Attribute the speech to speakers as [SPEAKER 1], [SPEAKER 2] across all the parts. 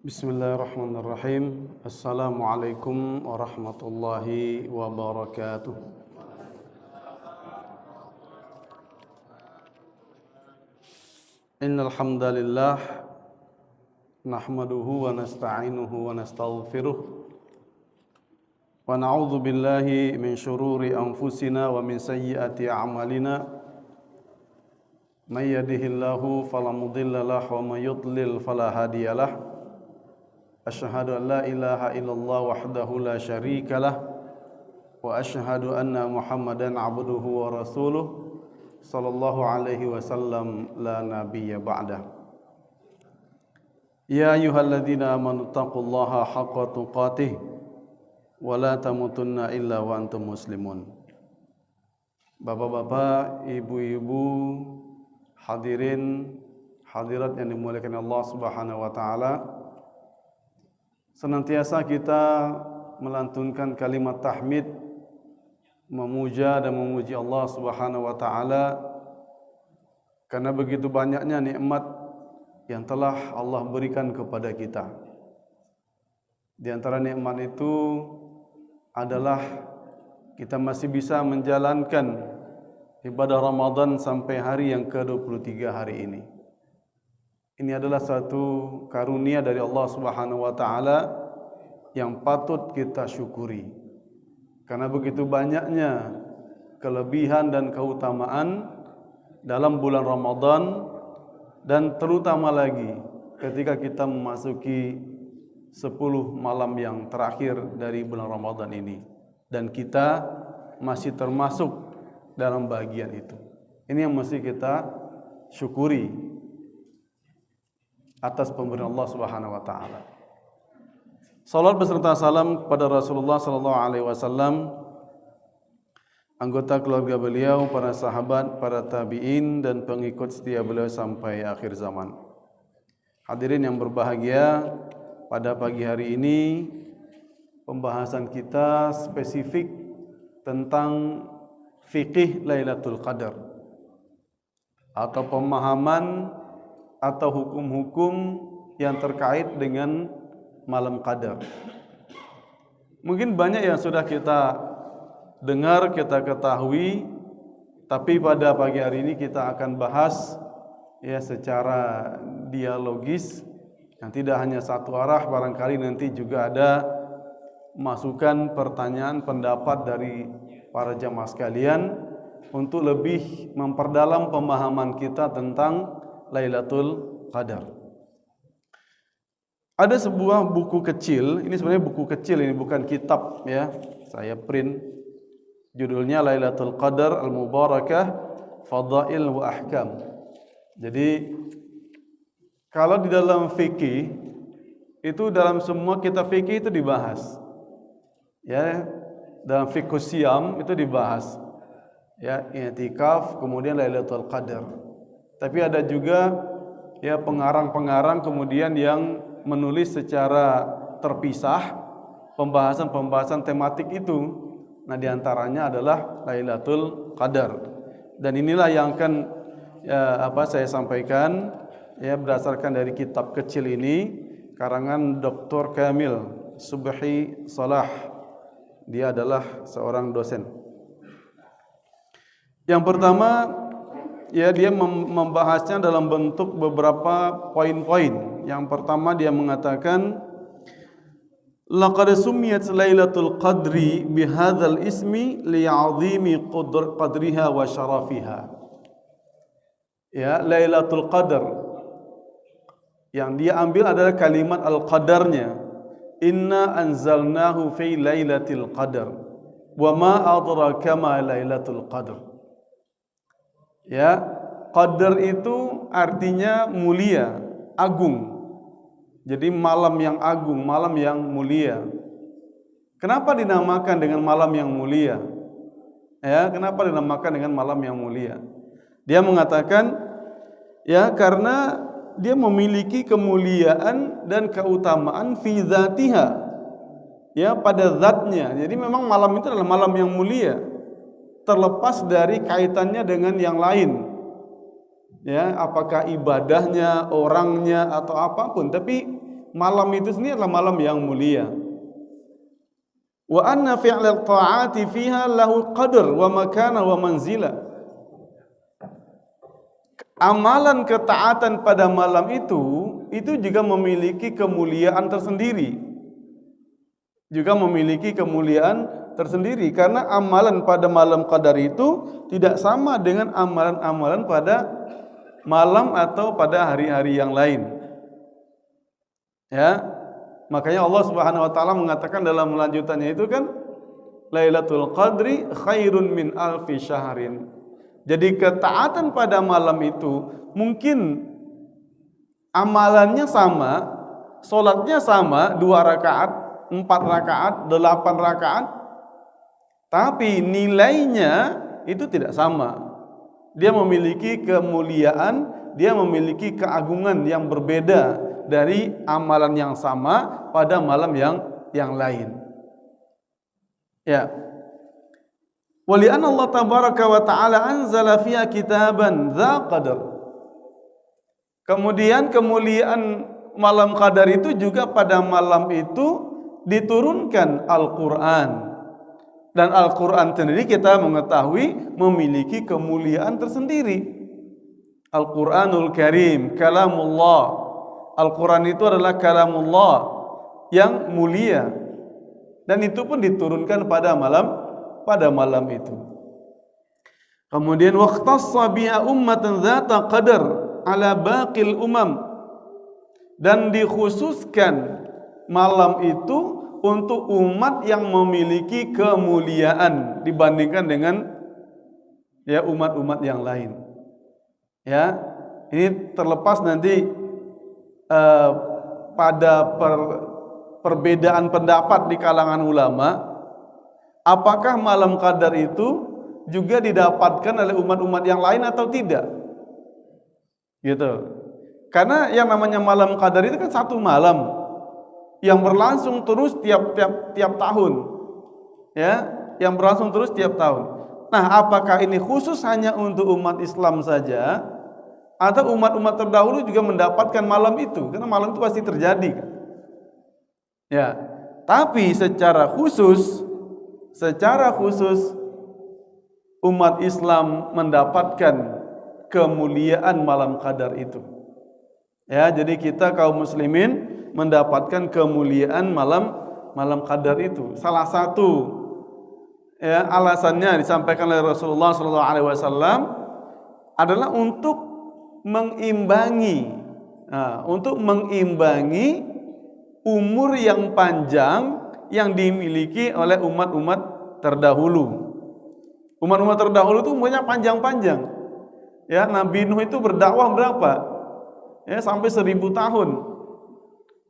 [SPEAKER 1] Bismillahirrahmanirrahim. Assalamualaikum warahmatullahi wabarakatuh. Innal hamdalillah nahmaduhu wa nasta'inuhu wa nastaghfiruh wa na'udzu billahi min shururi anfusina wa min sayyiati a'malina. May yahdihillahu fala mudilla lahu wa may yudlil fala hadiyalah. Asyhadu an la ilaha illallah wahdahu la syarika lah wa asyhadu anna Muhammadan abduhu wa rasuluh sallallahu alaihi wasallam la nabiyya ba'dah. Ya ayyuhalladzina amanu taqullaha haqqa tuqatih wa la tamutunna illa wa antum muslimun. Bapak-bapak, ibu-ibu, hadirin hadirat yang dimuliakan Allah Subhanahu wa taala, senantiasa kita melantunkan kalimat tahmid, memuja dan memuji Allah Subhanahu wa taala karena begitu banyaknya nikmat yang telah Allah berikan kepada kita. Di antara nikmat itu adalah kita masih bisa menjalankan ibadah Ramadan sampai hari yang ke-23 hari ini. Ini adalah satu karunia dari Allah Subhanahu wa taala yang patut kita syukuri. Karena begitu banyaknya kelebihan dan keutamaan dalam bulan Ramadan, dan terutama lagi ketika kita memasuki 10 malam yang terakhir dari bulan Ramadan ini, dan kita masih termasuk dalam bagian itu. Ini yang mesti kita syukuri atas pemberian Allah Subhanahu wa taala. Salawat beserta salam kepada Rasulullah sallallahu alaihi wasallam, anggota keluarga beliau, para sahabat, para tabi'in dan pengikut setia beliau sampai akhir zaman. Hadirin yang berbahagia, pada pagi hari ini pembahasan kita spesifik tentang fikih Lailatul Qadar atau pemahaman atau hukum-hukum yang terkait dengan malam qadar. Mungkin banyak yang sudah kita dengar, kita ketahui, tapi pada pagi hari ini kita akan bahas ya secara dialogis, yang tidak hanya satu arah. Barangkali nanti juga ada masukan, pertanyaan, pendapat dari para jamaah sekalian untuk lebih memperdalam pemahaman kita tentang Lailatul Qadar. Ada sebuah buku kecil, ini sebenarnya buku kecil, ini bukan kitab ya. Saya print. Judulnya Lailatul Qadar Al-Mubarakah Fadail wa Ahkam. Jadi kalau di dalam fikih itu, dalam semua kitab fikih itu dibahas. Ya, dalam fikih Siyam itu dibahas. Ya, i'tikaf, kemudian Lailatul Qadar. Tapi ada juga ya pengarang-pengarang kemudian yang menulis secara terpisah pembahasan-pembahasan tematik itu. Nah, diantaranya adalah Lailatul Qadar. Dan inilah yang akan saya sampaikan ya berdasarkan dari kitab kecil ini karangan Dr. Kamil Subhi Salah. Dia adalah seorang dosen. Yang pertama, ya, dia membahasnya dalam bentuk beberapa poin-poin. Yang pertama dia mengatakan, laqad sumiyat Lailatul Qadri bihadzal ismi li'azimi qadriha wa syarafiha. Ya, Lailatul Qadar yang dia ambil adalah kalimat al-qadarnya. Inna anzalnahu fi lailatul qadar wa ma adraka ma lailatul qadar. Ya, qadar itu artinya mulia, agung. Jadi malam yang agung, malam yang mulia. Kenapa dinamakan dengan malam yang mulia? Ya, kenapa dinamakan dengan malam yang mulia? Dia mengatakan, ya karena dia memiliki kemuliaan dan keutamaan fi dzatiha. Ya, pada zatnya. Jadi memang malam itu adalah malam yang mulia, terlepas dari kaitannya dengan yang lain. Ya, apakah ibadahnya, orangnya atau apapun, tapi malam itu sendiri adalah malam yang mulia. Wa anna fi'lal ta'ati fiha lahu qadr wa makana wa manzila. Amalan ketaatan pada malam itu juga memiliki kemuliaan tersendiri. Juga memiliki kemuliaan tersendiri karena amalan pada malam qadar itu tidak sama dengan amalan-amalan pada malam atau pada hari-hari yang lain. Ya. Makanya Allah Subhanahu wa taala mengatakan dalam lanjutannya itu kan Lailatul Qadri khairun min alfi syahrin. Jadi ketaatan pada malam itu mungkin amalannya sama, solatnya sama, 2 rakaat, 4 rakaat, 8 rakaat, tapi nilainya itu tidak sama. Dia memiliki kemuliaan, dia memiliki keagungan yang berbeda dari amalan yang sama pada malam yang lain. Ya. Wali'anna Allah tabaraka wa ta'ala anzala fiha kitaban dza qadar. Kemudian kemuliaan malam qadar itu juga pada malam itu diturunkan Al-Qur'an. Dan Al-Qur'an sendiri kita mengetahui memiliki kemuliaan tersendiri. Al-Qur'anul Karim, kalamullah. Al-Quran itu adalah kalamullah yang mulia, dan itu pun diturunkan pada malam itu. Kemudian waqtassa biha ummatan dzata qadar ala baqil umam, dan dikhususkan malam itu untuk umat yang memiliki kemuliaan dibandingkan dengan ya umat-umat yang lain. Ya, ini terlepas nanti pada perbedaan pendapat di kalangan ulama, apakah malam qadar itu juga didapatkan oleh umat-umat yang lain atau tidak? Gitu. Karena yang namanya malam qadar itu kan satu malam yang berlangsung terus tiap tahun. Ya, yang berlangsung terus tiap tahun. Nah, apakah ini khusus hanya untuk umat Islam saja? Atau umat-umat terdahulu juga mendapatkan malam itu, karena malam itu pasti terjadi. Ya, tapi secara khusus umat Islam mendapatkan kemuliaan malam qadar itu. Ya, jadi kita kaum muslimin mendapatkan kemuliaan malam qadar itu. Salah satu ya alasannya disampaikan oleh Rasulullah SAW adalah untuk mengimbangi umur yang panjang yang dimiliki oleh umat-umat terdahulu. Umat-umat terdahulu itu umurnya panjang-panjang. Ya, Nabi Nuh itu berdakwah berapa? Ya, sampai 1000 tahun.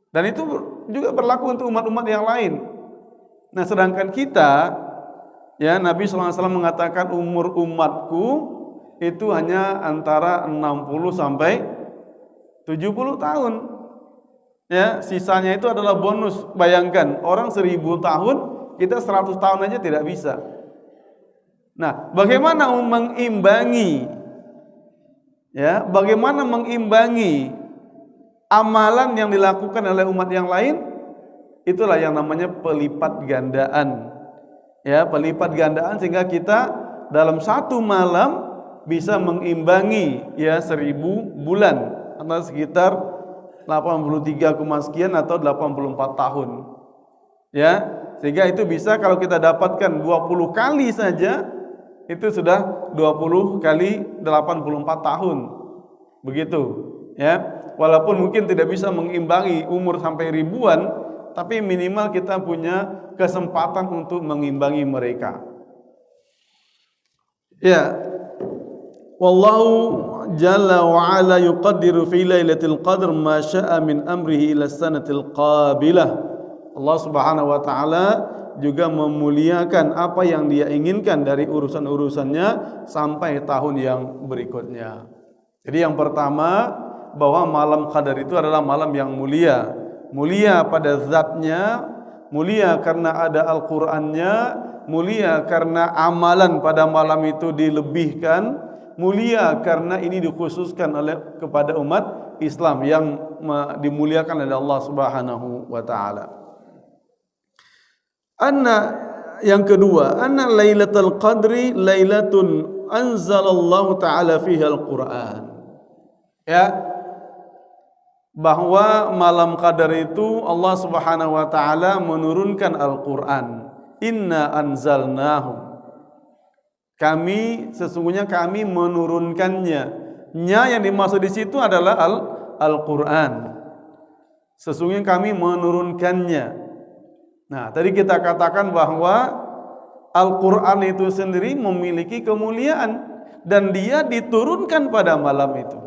[SPEAKER 1] Dan itu juga berlaku untuk umat-umat yang lain. Nah, sedangkan kita, ya, Nabi SAW mengatakan umur umatku itu hanya antara 60 sampai 70 tahun. Ya, sisanya itu adalah bonus. Bayangkan, orang 1000 tahun, kita 100 tahun aja tidak bisa. Nah, bagaimana mengimbangi? Ya, bagaimana mengimbangi amalan yang dilakukan oleh umat yang lain? Itulah yang namanya pelipat gandaan. Ya, pelipat gandaan sehingga kita dalam satu malam bisa mengimbangi ya 1000 bulan atau sekitar 83, sekian atau 84 tahun. Ya, sehingga itu bisa kalau kita dapatkan 20 kali saja itu sudah 20 kali 84 tahun. Begitu, ya. Walaupun mungkin tidak bisa mengimbangi umur sampai ribuan, tapi minimal kita punya kesempatan untuk mengimbangi mereka. Ya. Wallahu jalla wa ala yuqaddiru fi lailatul qadr ma syaa min amrihi ila sanatil qabilah. Allah Subhanahu wa taala juga memuliakan apa yang Dia inginkan dari urusan-urusannya sampai tahun yang berikutnya. Jadi yang pertama, bahwa malam qadar itu adalah malam yang mulia. Mulia pada zatnya, mulia karena ada Al-Qur'annya, mulia karena amalan pada malam itu dilebihkan, mulia karena ini dikhususkan kepada umat Islam yang dimuliakan oleh Allah Subhanahu wa taala. Yang kedua, anna Lailatul Qadri lailatun anzalallahu taala fiha al-Qur'an. Ya, bahwa malam Qadar itu Allah Subhanahu wa taala menurunkan Al-Qur'an. Inna anzalnahu. Sesungguhnya kami menurunkannya. Nya yang dimaksud di situ adalah Al-Qur'an. Sesungguhnya kami menurunkannya. Nah, tadi kita katakan bahwa Al-Qur'an itu sendiri memiliki kemuliaan dan dia diturunkan pada malam itu.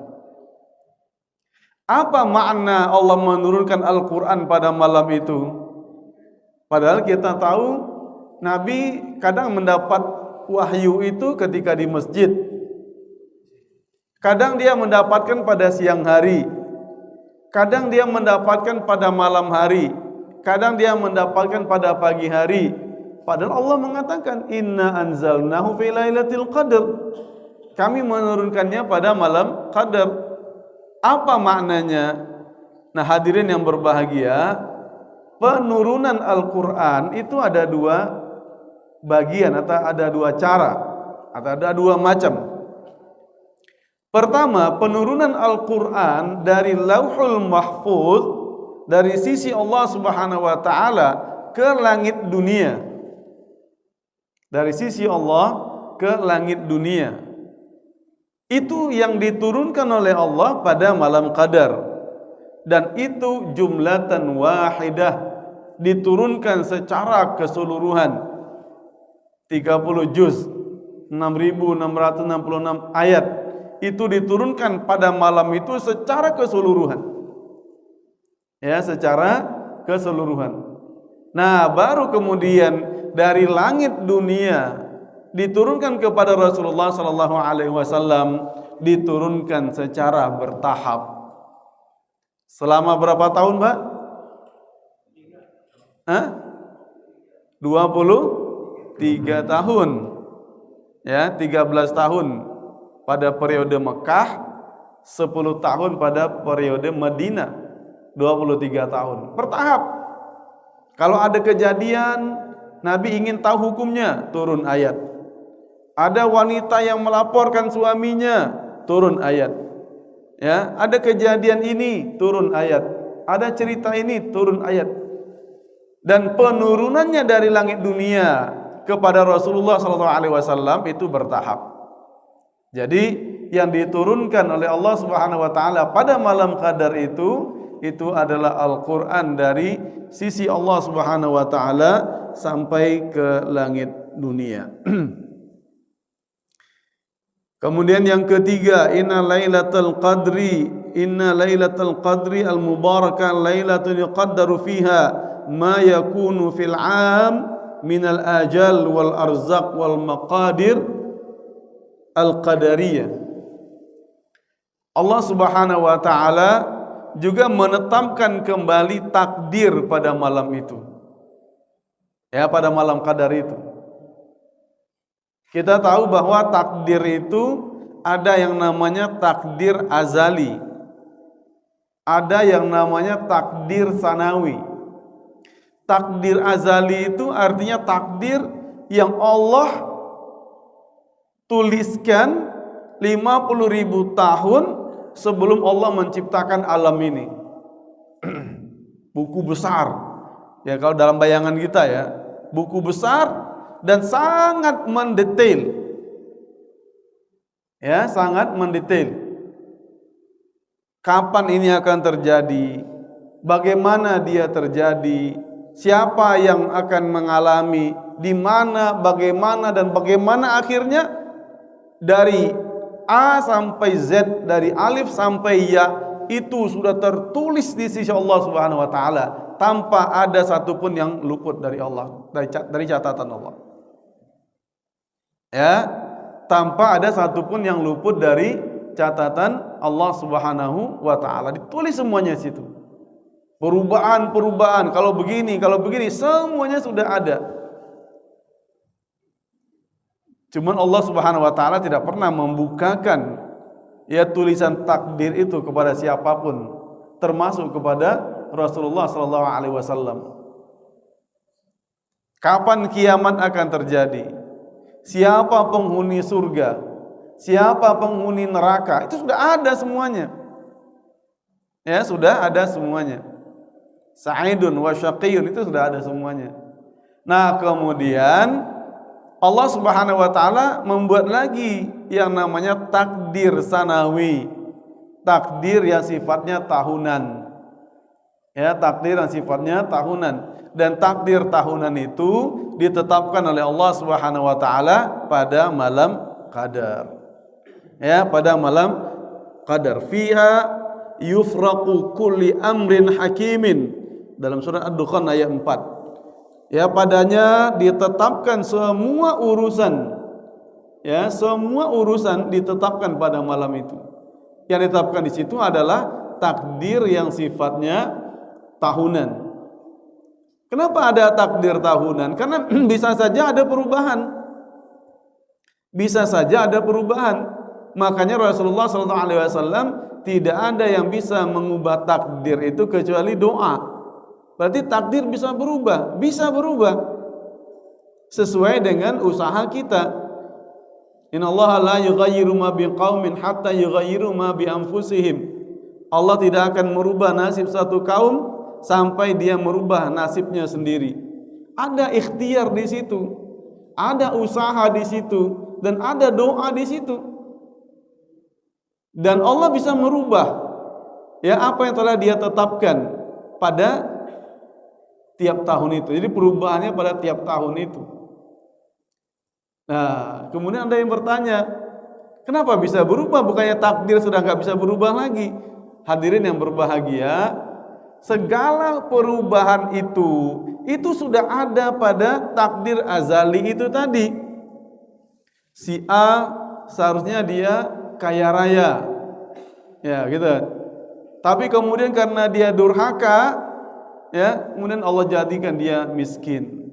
[SPEAKER 1] Apa makna Allah menurunkan Al-Qur'an pada malam itu? Padahal kita tahu Nabi kadang mendapat wahyu itu ketika di masjid. Kadang dia mendapatkan pada siang hari. Kadang dia mendapatkan pada malam hari. Kadang dia mendapatkan pada pagi hari. Padahal Allah mengatakan inna anzalnahu fi lailatul qadr. Kami menurunkannya pada malam Qadar. Apa maknanya? Nah, hadirin yang berbahagia, penurunan Al-Qur'an itu ada dua bagian atau ada dua cara atau ada dua macam. Pertama, penurunan Al-Qur'an dari Lauhul Mahfuz, dari sisi Allah Subhanahu wa taala ke langit dunia. Dari sisi Allah ke langit dunia. Itu yang diturunkan oleh Allah pada malam Qadar. Dan itu jumlatan wahidah, diturunkan secara keseluruhan. 30 juz, 6.666 ayat itu diturunkan pada malam itu secara keseluruhan. Ya, secara keseluruhan. Nah, baru kemudian dari langit dunia diturunkan kepada Rasulullah sallallahu alaihi wasallam, diturunkan secara bertahap. Selama berapa tahun, Pak? 23 tahun. Ya, 13 tahun pada periode Mekah, 10 tahun pada periode Madinah, 23 tahun. Bertahap. Kalau ada kejadian Nabi ingin tahu hukumnya, turun ayat. Ada wanita yang melaporkan suaminya, turun ayat. Ya, ada kejadian ini, turun ayat. Ada cerita ini, turun ayat. Dan penurunannya dari langit dunia kepada Rasulullah SAW itu bertahap. Jadi yang diturunkan oleh Allah Subhanahu wa taala pada malam Qadar itu adalah Al-Qur'an dari sisi Allah Subhanahu wa taala sampai ke langit dunia. Kemudian yang ketiga, inna lailatul qadri al-mubarakah lailatul yuqaddaru fiha ma yakunu fil 'am minal ajal wal arzaq wal maqadir al-qadariyah. Allah Subhanahu wa taala juga menetapkan kembali takdir pada malam itu. Ya, pada malam Qadar itu. Kita tahu bahwa takdir itu ada yang namanya takdir azali. Ada yang namanya takdir sanawi. Takdir azali itu artinya takdir yang Allah tuliskan 50.000 tahun sebelum Allah menciptakan alam ini. Buku besar. Ya, kalau dalam bayangan kita ya, buku besar dan sangat mendetail. Ya, sangat mendetail. Kapan ini akan terjadi? Bagaimana dia terjadi? Siapa yang akan mengalami? Di mana, bagaimana dan bagaimana akhirnya? Dari A sampai Z, dari alif sampai ya, itu sudah tertulis di sisi Allah Subhanahu wa taala tanpa ada satupun yang luput dari Allah, dari catatan Allah. Ya, tanpa ada satupun yang luput dari catatan Allah Subhanahu wa taala. Ditulis semuanya di situ. Perubahan-perubahan, kalau begini, semuanya sudah ada. Cuman Allah Subhanahu wa taala tidak pernah membukakan ya tulisan takdir itu kepada siapapun, termasuk kepada Rasulullah sallallahu alaihi wasallam. Kapan kiamat akan terjadi? Siapa penghuni surga? Siapa penghuni neraka? Itu sudah ada semuanya. Ya, sudah ada semuanya. Sa'idun wa syaqiyun, itu sudah ada semuanya. Nah, kemudian Allah Subhanahu wa taala membuat lagi yang namanya takdir sanawi. Takdir yang sifatnya tahunan. Ya, takdir yang sifatnya tahunan. Dan takdir tahunan itu ditetapkan oleh Allah Subhanahu wa taala pada malam qadar. Ya, pada malam qadar. Fiha yufraqu kulli amrin hakimin. Dalam surah Ad-Dukhan ayat 4. Ya, padanya ditetapkan semua urusan. Ya, semua urusan ditetapkan pada malam itu. Yang ditetapkan di situ adalah takdir yang sifatnya tahunan. Kenapa ada takdir tahunan? Karena bisa saja ada perubahan. Bisa saja ada perubahan. Makanya Rasulullah SAW tidak ada yang bisa mengubah takdir itu kecuali doa. Berarti takdir bisa berubah. Bisa berubah sesuai dengan usaha kita. Innallaha la yughayyiru ma biqaumin hatta yughayyiru ma bi anfusihim. Allah tidak akan merubah nasib satu kaum sampai dia merubah nasibnya sendiri. Ada ikhtiar di situ, ada usaha di situ, dan ada doa di situ. Dan Allah bisa merubah ya apa yang telah Dia tetapkan pada tiap tahun itu. Jadi perubahannya pada tiap tahun itu. Nah, kemudian ada yang bertanya, kenapa bisa berubah? Bukannya takdir sudah nggak bisa berubah lagi? Hadirin yang berbahagia, segala perubahan itu sudah ada pada takdir azali itu tadi. Si A seharusnya dia kaya raya, ya gitu. Tapi kemudian karena dia durhaka, ya kemudian Allah jadikan dia miskin.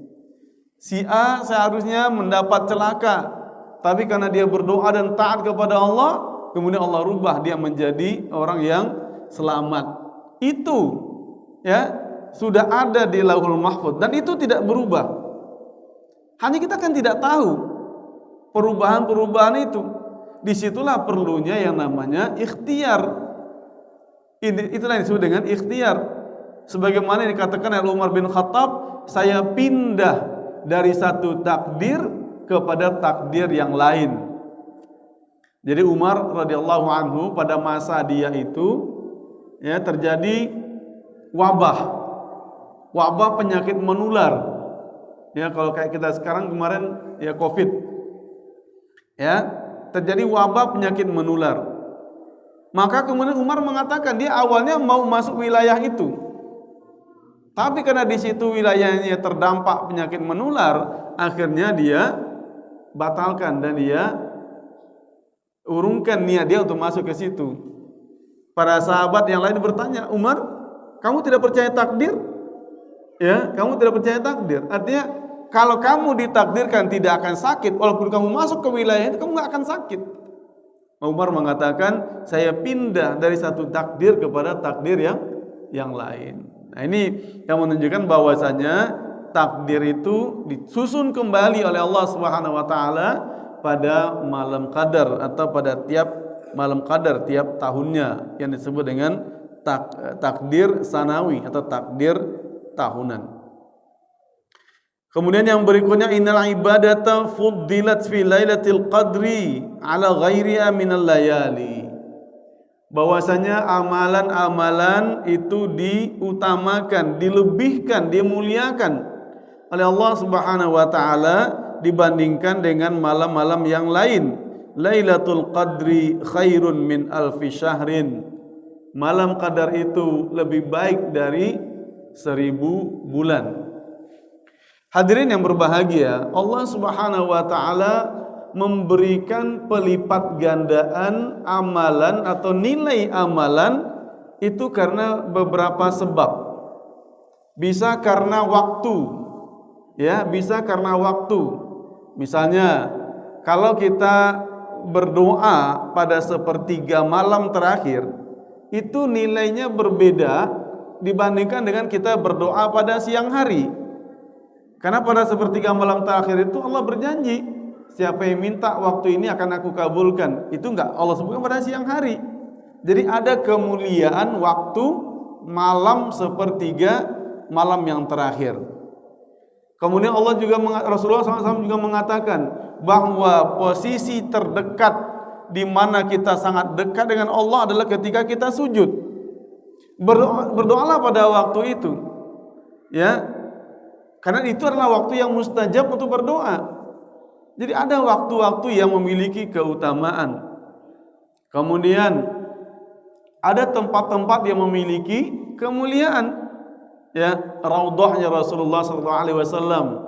[SPEAKER 1] Si A seharusnya mendapat celaka, tapi karena dia berdoa dan taat kepada Allah, kemudian Allah rubah dia menjadi orang yang selamat. Itu ya sudah ada di Lauhul Mahfuz dan itu tidak berubah. Hanya kita kan tidak tahu perubahan-perubahan itu. Disitulah perlunya yang namanya ikhtiar. Itulah yang disebut dengan ikhtiar. Sebagaimana dikatakan oleh Umar bin Khattab, saya pindah dari satu takdir kepada takdir yang lain. Jadi Umar radhiyallahu anhu pada masa dia itu ya terjadi wabah penyakit menular. Ya kalau kayak kita sekarang kemarin ya Covid. Ya, terjadi wabah penyakit menular. Maka kemudian Umar mengatakan dia awalnya mau masuk wilayah itu. Tapi karena di situ wilayahnya terdampak penyakit menular, akhirnya dia batalkan dan dia urungkan niat dia untuk masuk ke situ. Para sahabat yang lain bertanya, "Umar, kamu tidak percaya takdir?" Ya, kamu tidak percaya takdir. Artinya kalau kamu ditakdirkan tidak akan sakit, walaupun kamu masuk ke wilayah itu kamu nggak akan sakit. Umar mengatakan, saya pindah dari satu takdir kepada takdir yang lain. Nah, ini yang menunjukkan bahwasanya takdir itu disusun kembali oleh Allah Subhanahu wa taala pada malam qadar atau pada tiap malam qadar tiap tahunnya yang disebut dengan takdir sanawi atau takdir tahunan. Kemudian yang berikutnya, innal ibadata fuddilat fi lailatul qadri ala ghairiha minal layali. Bahwasanya amalan-amalan itu diutamakan, dilebihkan, dimuliakan oleh Allah Subhanahu wa taala dibandingkan dengan malam-malam yang lain. Lailatul Qadri khairun min alfi syahrin. Malam Qadar itu lebih baik dari 1000 bulan. Hadirin yang berbahagia, Allah Subhanahu wa taala memberikan pelipat gandaan amalan atau nilai amalan itu karena beberapa sebab. Bisa karena waktu, ya, bisa karena waktu. Misalnya, kalau kita berdoa pada sepertiga malam terakhir itu nilainya berbeda dibandingkan dengan kita berdoa pada siang hari. Karena pada sepertiga malam terakhir itu Allah berjanji, siapa yang minta waktu ini akan aku kabulkan. Itu enggak Allah sebutkan pada siang hari. Jadi ada kemuliaan waktu malam sepertiga malam yang terakhir. Kemudian Rasulullah SAW juga mengatakan bahwa posisi terdekat di mana kita sangat dekat dengan Allah adalah ketika kita sujud. Berdoalah pada waktu itu, ya, karena itu adalah waktu yang mustajab untuk berdoa. Jadi ada waktu-waktu yang memiliki keutamaan. Kemudian ada tempat-tempat yang memiliki kemuliaan. Ya, raudhahnya Rasulullah SAW,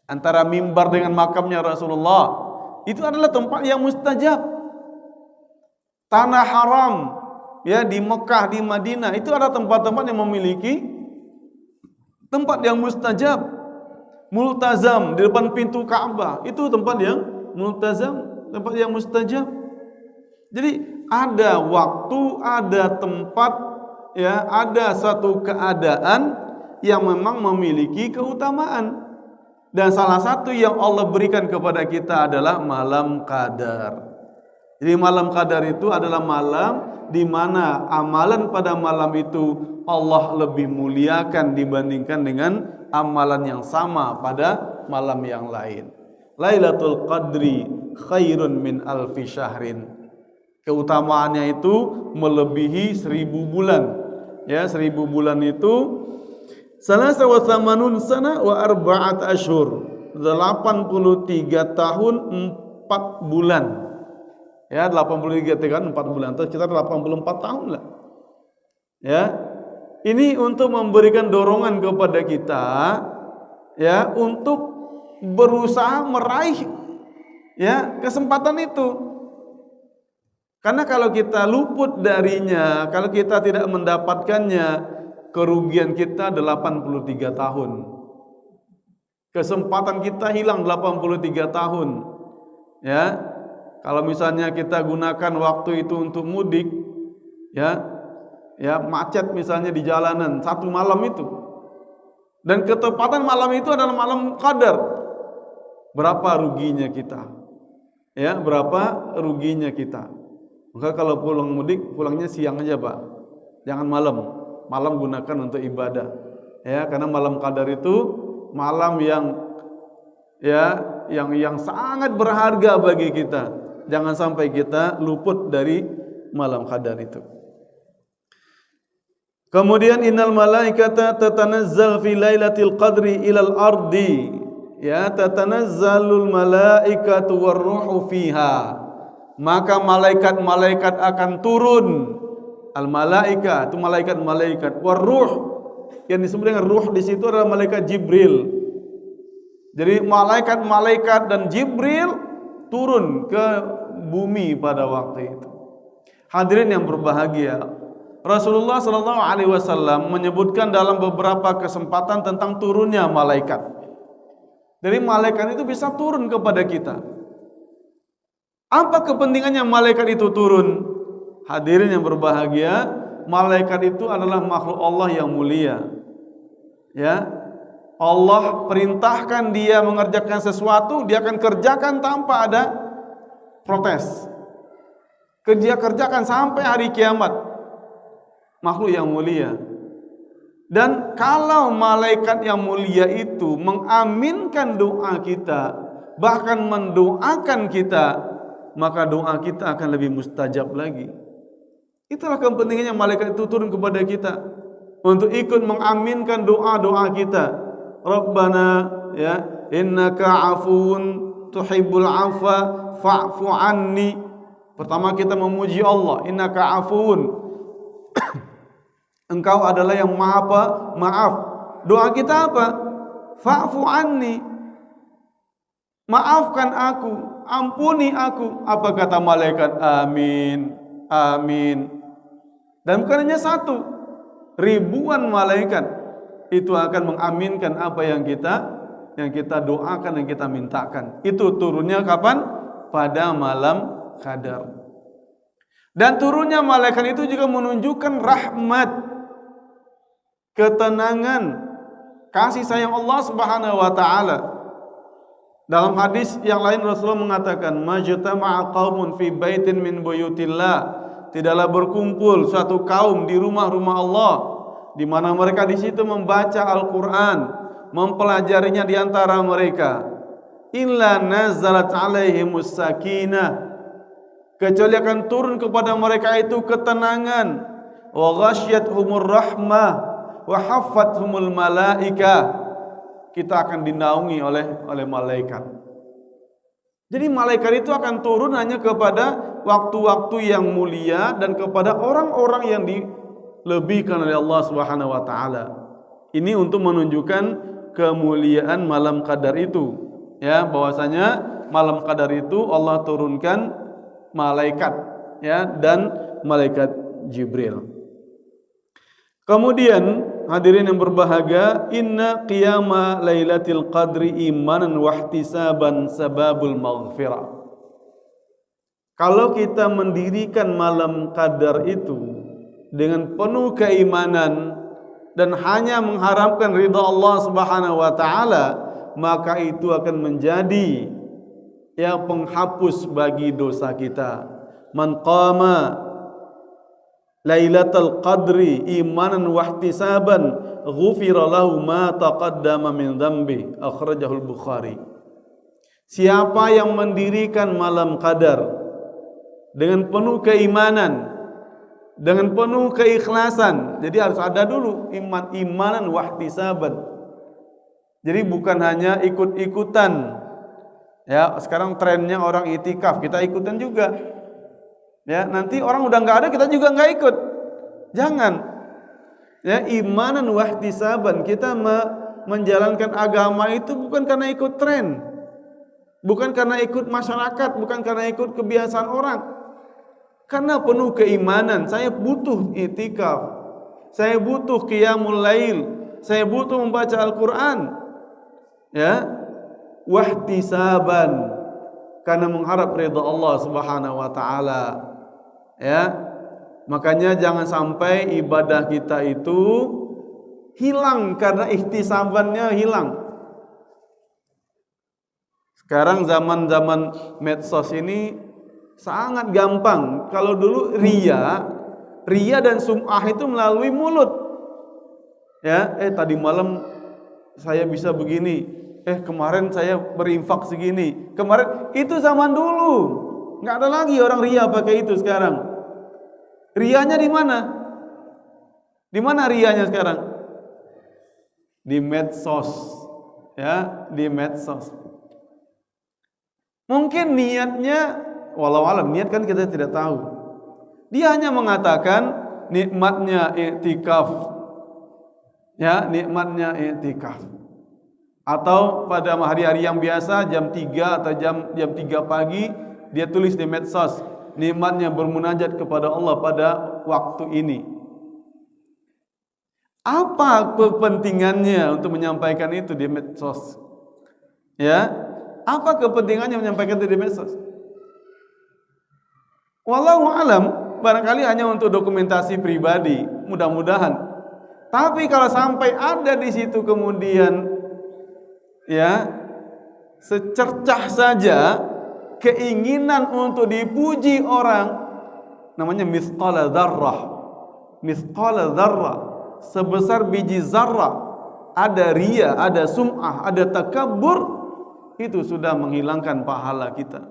[SPEAKER 1] antara mimbar dengan makamnya Rasulullah, itu adalah tempat yang mustajab. Tanah haram, ya, di Mekah, di Madinah, itu ada tempat-tempat yang memiliki tempat yang mustajab. Multazam di depan pintu Ka'bah, itu tempat yang multazam, tempat yang mustajab. Jadi ada waktu, ada tempat, ya, ada satu keadaan yang memang memiliki keutamaan. Dan salah satu yang Allah berikan kepada kita adalah malam qadar. Jadi malam qadar itu adalah malam di mana amalan pada malam itu Allah lebih muliakan dibandingkan dengan amalan yang sama pada malam yang lain. Lailatul Qadri khairun min alfi syahrin. Keutamaannya itu melebihi 1000 bulan. Ya, 1000 bulan itu salasa wa thamanun sana wa arba'at ashur, 83 tahun 4 bulan. Ya, 83 tahun 4 bulan, atau sekitar 84 tahun lah. Ya. Ini untuk memberikan dorongan kepada kita, ya, untuk berusaha meraih, ya, kesempatan itu. Karena kalau kita luput darinya, kalau kita tidak mendapatkannya, kerugian kita 83 tahun. Kesempatan kita hilang 83 tahun. Ya. Kalau misalnya kita gunakan waktu itu untuk mudik, ya, macet misalnya di jalanan satu malam itu. Dan ketepatan malam itu adalah malam qadar. Berapa ruginya kita? Ya, berapa ruginya kita? Maka kalau pulang mudik, pulangnya siang aja, Pak. Jangan malam. Malam gunakan untuk ibadah. Ya, karena malam qadar itu malam yang, ya, yang sangat berharga bagi kita. Jangan sampai kita luput dari malam qadar itu. Kemudian innal malaikata tatanazzal fi lailatul qadri ilal ardi. Ya, tatanazzalul malaikatu warruhu fiha. Maka malaikat-malaikat akan turun. Al-malaika itu malaikat-malaikat. Warruh, yang disebut dengan ruh di situ adalah malaikat Jibril. Jadi malaikat-malaikat dan Jibril turun ke bumi pada waktu itu. Hadirin yang berbahagia, Rasulullah SAW menyebutkan dalam beberapa kesempatan tentang turunnya malaikat. Jadi malaikat itu bisa turun kepada kita. Apa kepentingannya malaikat itu turun? Hadirin yang berbahagia, malaikat itu adalah makhluk Allah yang mulia. Ya, Allah perintahkan dia mengerjakan sesuatu, dia akan kerjakan tanpa ada protes. Dia kerjakan sampai hari kiamat. Makhluk yang mulia. Dan kalau malaikat yang mulia itu mengaminkan doa kita, bahkan mendoakan kita, maka doa kita akan lebih mustajab lagi. Itulah kepentingannya malaikat itu turun kepada kita untuk ikut mengaminkan doa-doa kita. Rabbana, ya, innaka afuun tuhibbul afwa fa'fu anni. Pertama kita memuji Allah, innaka afuun. Engkau adalah yang maha maaf. Doa kita apa? Fa'fu anni. Maafkan aku, ampuni aku. Apa kata malaikat? Amin, amin. Dan bukan hanya satu, ribuan malaikat itu akan mengaminkan apa yang kita doakan, yang kita mintakan. Itu turunnya kapan? pada malam Qadar. Dan turunnya malaikat itu juga menunjukkan rahmat, ketenangan, kasih sayang Allah Subhanahu wa taala. Dalam hadis yang lain Rasulullah mengatakan, "Majtama'a qaumun fi baitin min buyutillah." Tidaklah berkumpul suatu kaum di rumah-rumah Allah di mana mereka di situ membaca Al-Qur'an, mempelajarinya di antara mereka. Illa nazalat alaihimus sakinah, kecuali akan turun kepada mereka itu ketenangan, wa ghasyiyatuhumur rahmah wa haffathumul malaikah, kita akan dinaungi oleh malaikat. Jadi malaikat itu akan turun hanya kepada waktu-waktu yang mulia dan kepada orang-orang yang dilebihkan oleh Allah Subhanahu wa taala. Ini untuk menunjukkan kemuliaan malam Qadar itu, ya, bahwasanya malam Qadar itu Allah turunkan malaikat, ya, dan malaikat Jibril. Kemudian hadirin yang berbahagia, inna qiyama lailatul qadri imanan wa ihtisaban sababul maghfirah. Kalau kita mendirikan malam Qadar itu dengan penuh keimanan dan hanya mengharapkan ridha Allah Subhanahu wa taala, maka itu akan menjadi yang penghapus bagi dosa kita. Man qama Lailatul Qadri imanan wa ihtisaban ghufira lahu ma taqaddama min dhanbi, akhrajahul Bukhari. Siapa yang mendirikan malam Qadar dengan penuh keimanan, dengan penuh keikhlasan. Jadi harus ada dulu imanan wa ihtisaban. Jadi bukan hanya ikut-ikutan. Ya, sekarang trennya orang itikaf, kita ikutan juga. Ya, nanti orang udah nggak ada, kita juga nggak ikut. Jangan. Ya, imanan wa ihtisaban, kita menjalankan agama itu bukan karena ikut tren, bukan karena ikut masyarakat, bukan karena ikut kebiasaan orang. Karena penuh keimanan, saya butuh itikaf, saya butuh qiyamul lail, saya butuh membaca Al-Qur'an. Ya, wa ihtisaban, karena mengharap ridha Allah Subhanahu wa taala. Ya, makanya jangan sampai ibadah kita itu hilang karena ihtisabannya hilang. Sekarang zaman-zaman medsos ini sangat gampang. Kalau dulu riya dan sum'ah itu melalui mulut. Ya, tadi malam saya bisa begini. Kemarin saya berinfak segini. Kemarin itu zaman dulu. Nggak ada lagi orang riya pakai itu sekarang. Riyanya di mana? Di mana riyanya sekarang? Di medsos. Ya, di medsos. Mungkin niatnya, walau alam, niat kan kita tidak tahu. Dia hanya mengatakan nikmatnya i'tikaf. Ya, nikmatnya i'tikaf. Atau pada hari-hari yang biasa jam 3 atau jam 3 pagi dia tulis di medsos nikmatnya bermunajat kepada Allah pada waktu ini. Apa kepentingannya untuk menyampaikan itu di medsos? Ya, apa kepentingannya menyampaikan itu di medsos? Wallahu alam, barangkali hanya untuk dokumentasi pribadi, mudah-mudahan. Tapi kalau sampai ada di situ kemudian, ya, secercah saja keinginan untuk dipuji orang, namanya mithqala dzarrah. Mithqala dzarrah, sebesar biji zarrah, ada riya, ada sum'ah, ada takabbur, itu sudah menghilangkan pahala kita.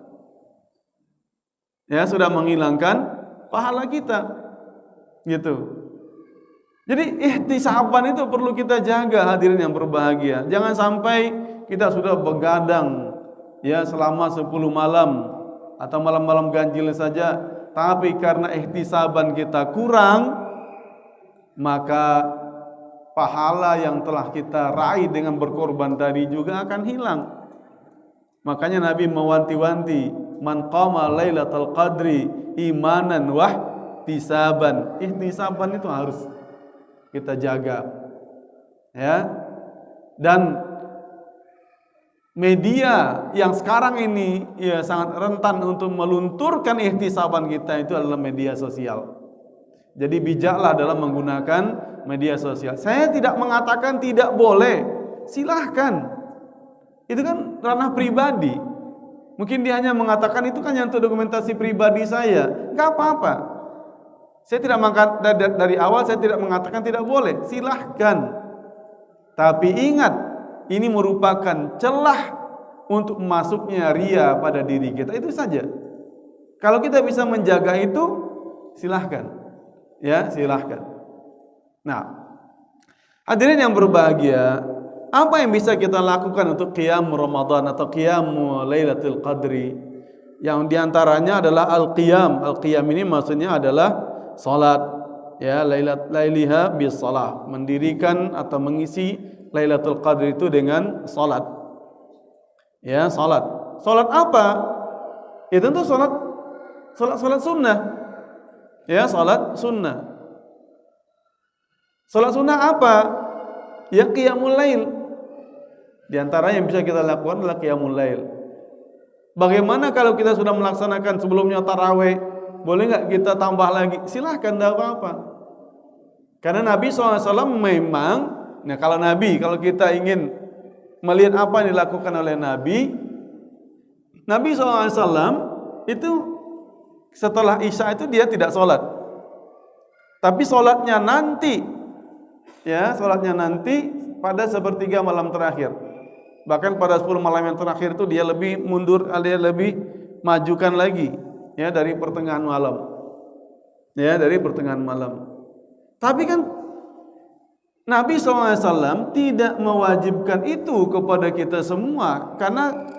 [SPEAKER 1] Ya, sudah menghilangkan pahala kita. Gitu. Jadi ihtisaban itu perlu kita jaga, hadirin yang berbahagia. Jangan sampai kita sudah begadang, ya, selama 10 malam atau malam-malam ganjil saja, tapi karena ihtisaban kita kurang, maka pahala yang telah kita raih dengan berkorban tadi juga akan hilang. Makanya Nabi mewanti-wanti, man qama lailatul qadri imanan wa ihtisaban. Ihtisaban itu harus kita jaga. Ya. Dan media yang sekarang ini ya sangat rentan untuk melunturkan ihtisaban kita itu adalah media sosial. Jadi bijaklah dalam menggunakan media sosial. Saya tidak mengatakan tidak boleh, silahkan. Itu kan ranah pribadi. Mungkin dia hanya mengatakan itu kan yang untuk dokumentasi pribadi saya, nggak apa-apa. Saya tidak dari awal saya tidak mengatakan tidak boleh, silahkan. Tapi ingat, ini merupakan celah untuk masuknya ria pada diri kita, itu saja. Kalau kita bisa menjaga itu, silahkan. Ya, silahkan. Nah, hadirin yang berbahagia, apa yang bisa kita lakukan untuk qiyam Ramadan atau qiyam Lailatul Qadri? Yang diantaranya adalah al-qiyam. Al-qiyam ini maksudnya adalah salat, ya, lailiha bis salah, mendirikan atau mengisi Lailatul Qadri itu dengan salat. Ya, salat. Salat apa? Ya tentu salat sunnah. Ya, salat sunnah. Salat sunnah apa? Ya, qiyamul lail. Di antara yang bisa kita lakukan adalah qiyamul lail. Bagaimana kalau kita sudah melaksanakan sebelumnya tarawih? Boleh nggak kita tambah lagi? Silahkan, tidak apa-apa. Karena Nabi SAW memang, nah kalau kita ingin melihat apa yang dilakukan oleh Nabi SAW itu setelah Isya itu dia tidak sholat, tapi sholatnya nanti, ya, sholatnya nanti pada sepertiga malam terakhir. Bahkan pada 10 malam yang terakhir itu dia lebih mundur, dia lebih majukan lagi, ya, dari pertengahan malam, ya, dari pertengahan malam. Tapi kan Nabi SAW tidak mewajibkan itu kepada kita semua, karena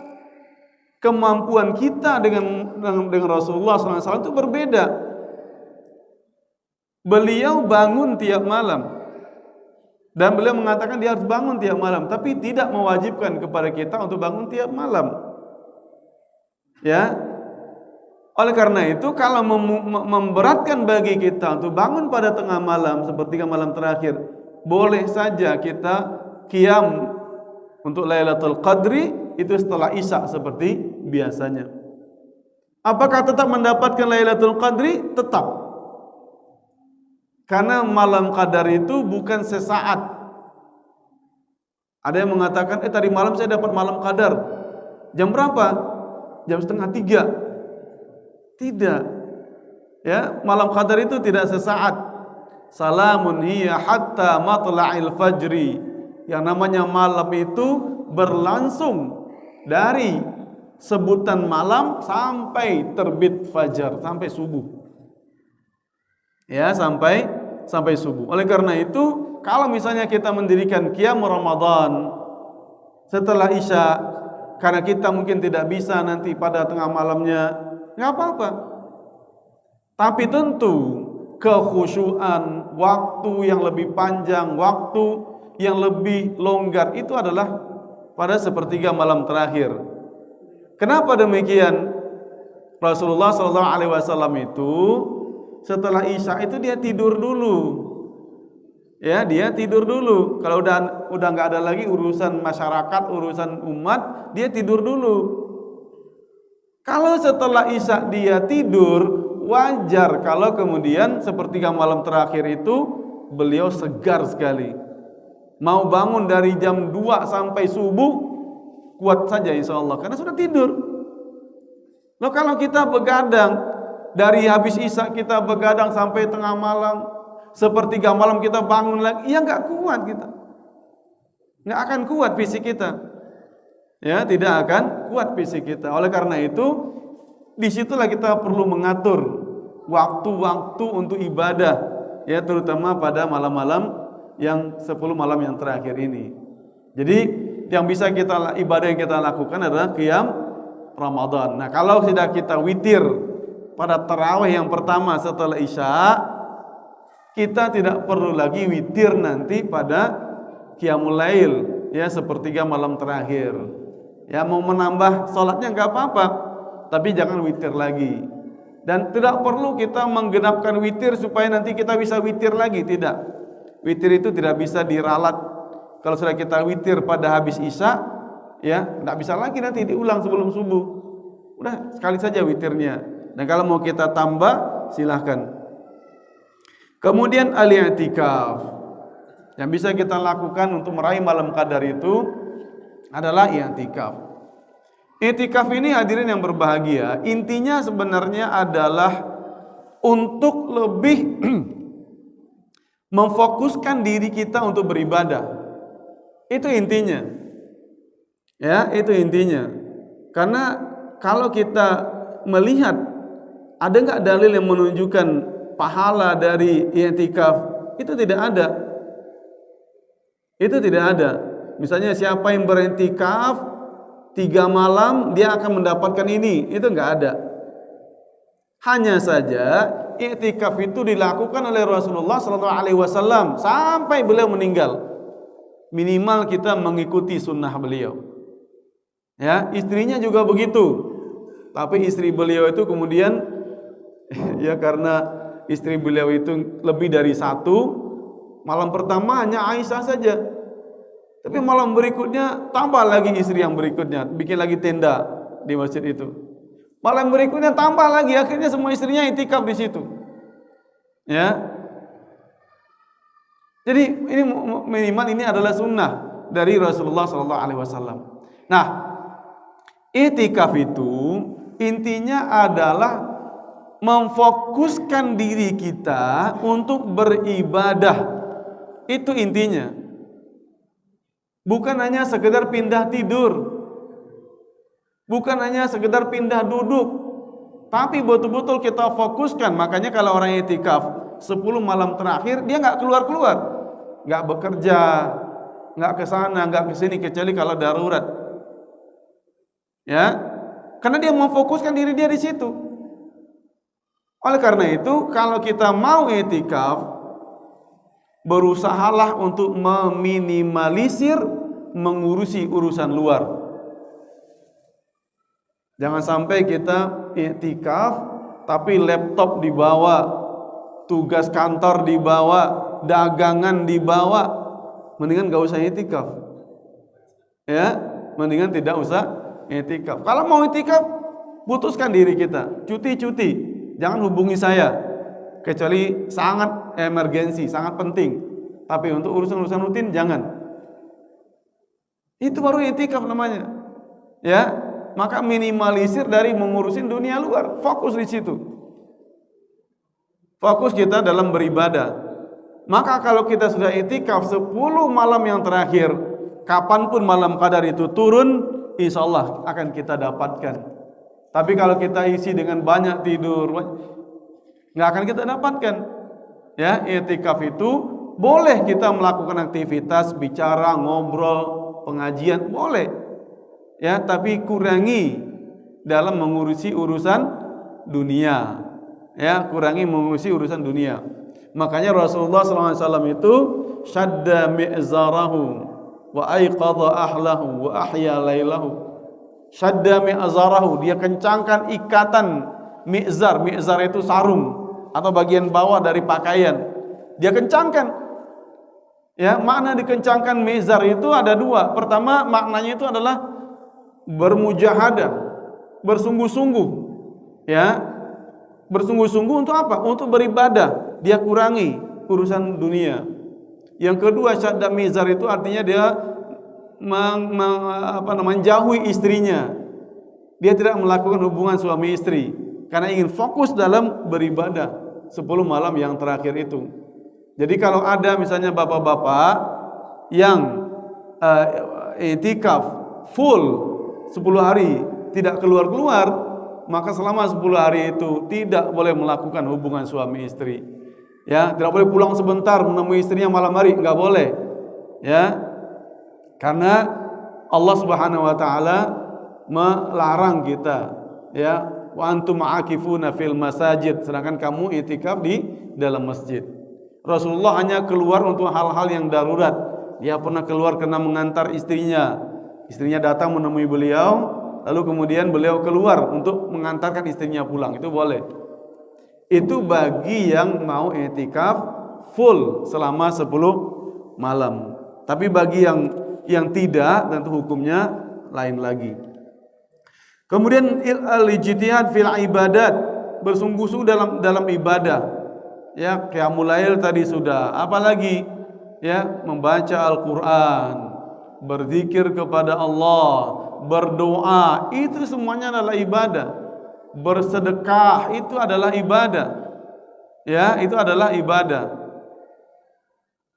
[SPEAKER 1] kemampuan kita dengan Rasulullah SAW itu berbeda. Beliau bangun tiap malam dan beliau mengatakan dia harus bangun tiap malam, tapi tidak mewajibkan kepada kita untuk bangun tiap malam. Ya, oleh karena itu kalau memberatkan bagi kita untuk bangun pada tengah malam, sepertiga malam terakhir, boleh saja kita qiyam untuk Lailatul Qadri itu setelah Isya seperti biasanya. Apakah tetap mendapatkan Lailatul Qadri? Tetap. Karena malam qadar itu bukan sesaat. Ada yang mengatakan, tadi malam saya dapat malam qadar. Jam berapa? Jam 2:30. Tidak. Ya, malam qadar itu tidak sesaat. Salamun hiya hatta matla'il fajri. Yang namanya malam itu berlangsung dari sebutan malam sampai terbit fajar, sampai subuh. Ya, sampai subuh. Oleh karena itu, kalau misalnya kita mendirikan qiyam Ramadan setelah Isya, karena kita mungkin tidak bisa nanti pada tengah malamnya, nggak apa-apa. Tapi tentu kekhusyuan, waktu yang lebih panjang, waktu yang lebih longgar itu adalah pada sepertiga malam terakhir. Kenapa demikian? Rasulullah SAW itu setelah Isya itu dia tidur dulu. Ya, dia tidur dulu. Kalau udah nggak ada lagi urusan masyarakat, urusan umat, dia tidur dulu. Kalau setelah Isya dia tidur, wajar kalau kemudian sepertiga malam terakhir itu beliau segar sekali. Mau bangun dari jam 2 sampai subuh kuat saja insyaallah karena sudah tidur. Loh, kalau kita begadang dari habis Isya kita begadang sampai tengah malam, sepertiga malam kita bangun lagi, ya nggak kuat kita. Nggak akan kuat fisik kita. Ya, tidak akan kuat fisik kita. Oleh karena itu, disitulah kita perlu mengatur waktu-waktu untuk ibadah, ya, terutama pada malam-malam yang 10 malam yang terakhir ini. Jadi yang bisa kita ibadah yang kita lakukan adalah qiyam Ramadan. Nah, kalau tidak kita witir pada tarawih yang pertama setelah Isya, kita tidak perlu lagi witir nanti pada qiyamul lail, ya, sepertiga malam terakhir. Ya, mau menambah salatnya enggak apa-apa, tapi jangan witir lagi. Dan tidak perlu kita menggenapkan witir supaya nanti kita bisa witir lagi, tidak. Witir itu tidak bisa diralat. Kalau sudah kita witir pada habis Isya, ya, enggak bisa lagi nanti diulang sebelum subuh. Udah sekali saja witirnya. Dan kalau mau kita tambah silahkan. Kemudian al-i'tikaf. Yang bisa kita lakukan untuk meraih malam qadar itu adalah i'tikaf. I'tikaf ini hadirin yang berbahagia, intinya sebenarnya adalah untuk lebih memfokuskan diri kita untuk beribadah. Itu intinya. Ya, itu intinya. Karena kalau kita melihat ada enggak dalil yang menunjukkan pahala dari i'tikaf? Itu tidak ada. Itu tidak ada. Misalnya siapa yang beriktikaf 3 malam dia akan mendapatkan ini, itu enggak ada. Hanya saja i'tikaf itu dilakukan oleh Rasulullah SAW sampai beliau meninggal. Minimal kita mengikuti sunnah beliau. Ya, istrinya juga begitu. Tapi istri beliau itu kemudian ya karena istri beliau itu lebih dari 1, malam pertama hanya Aisyah saja. Tapi malam berikutnya tambah lagi istri yang berikutnya, bikin lagi tenda di masjid itu. Malam berikutnya tambah lagi, akhirnya semua istrinya i'tikaf di situ. Ya. Jadi ini minimal ini adalah sunnah dari Rasulullah SAW. Nah, i'tikaf itu intinya adalah memfokuskan diri kita untuk beribadah. Itu intinya. Bukan hanya sekedar pindah tidur. Bukan hanya sekedar pindah duduk. Tapi betul-betul kita fokuskan. Makanya kalau orang i'tikaf 10 malam terakhir dia enggak keluar-keluar. Enggak bekerja, enggak ke sana, enggak ke sini kecuali kalau darurat. Ya. Karena dia memfokuskan diri dia di situ. Oleh karena itu, kalau kita mau i'tikaf, berusahalah untuk meminimalisir mengurusi urusan luar. Jangan sampai kita i'tikaf tapi laptop dibawa, tugas kantor dibawa, dagangan dibawa. Mendingan enggak usah i'tikaf. Ya, mendingan tidak usah i'tikaf. Kalau mau i'tikaf, putuskan diri kita, cuti-cuti. Jangan hubungi saya kecuali sangat emergensi, sangat penting. Tapi untuk urusan-urusan rutin jangan. Itu baru i'tikaf namanya. Ya, maka minimalisir dari mengurusin dunia luar, fokus di situ. Fokus kita dalam beribadah. Maka kalau kita sudah i'tikaf 10 malam yang terakhir, kapanpun malam qadar itu turun, insyaallah akan kita dapatkan. Tapi kalau kita isi dengan banyak tidur, nggak akan kita dapatkan. Ya, i'tikaf itu boleh kita melakukan aktivitas, bicara, ngobrol, pengajian, boleh. Ya, tapi kurangi dalam mengurusi urusan dunia. Ya, kurangi mengurusi urusan dunia. Makanya Rasulullah SAW itu syadda mi'zarahu wa aiqadha ahlahu wa ahya lailahu. Syadda mi'zarahu, dia kencangkan ikatan mi'zar. Mi'zar itu sarung atau bagian bawah dari pakaian. Dia kencangkan. Ya, makna dikencangkan mi'zar itu ada 2. Pertama, maknanya itu adalah bermujahadah, bersungguh-sungguh. Ya. Bersungguh-sungguh untuk apa? Untuk beribadah. Dia kurangi urusan dunia. Yang kedua, syadda mi'zar itu artinya dia menjauhi istrinya. Dia tidak melakukan hubungan suami istri karena ingin fokus dalam beribadah 10 malam yang terakhir itu. Jadi kalau ada misalnya bapak-bapak yang i'tikaf full 10 hari tidak keluar-keluar, maka selama 10 hari itu tidak boleh melakukan hubungan suami istri. Ya, tidak boleh pulang sebentar menemui istrinya malam hari, enggak boleh. Ya. Karena Allah Subhanahu wa taala melarang kita, ya, wa antum aakifuna fil masajid, sedangkan kamu i'tikaf di dalam masjid. Rasulullah hanya keluar untuk hal-hal yang darurat. Dia pernah keluar karena mengantar istrinya. Istrinya datang menemui beliau, lalu kemudian beliau keluar untuk mengantarkan istrinya pulang. Itu boleh. Itu bagi yang mau i'tikaf full selama 10 malam. Tapi bagi yang tidak, tentu hukumnya lain lagi. Kemudian al-ijtihad fil ibadat, bersungguh-sungguh dalam ibadah. Ya, qiyamul lail tadi sudah. Apalagi ya, membaca Al-Qur'an, berzikir kepada Allah, berdoa, itu semuanya adalah ibadah. Bersedekah itu adalah ibadah. Ya, itu adalah ibadah.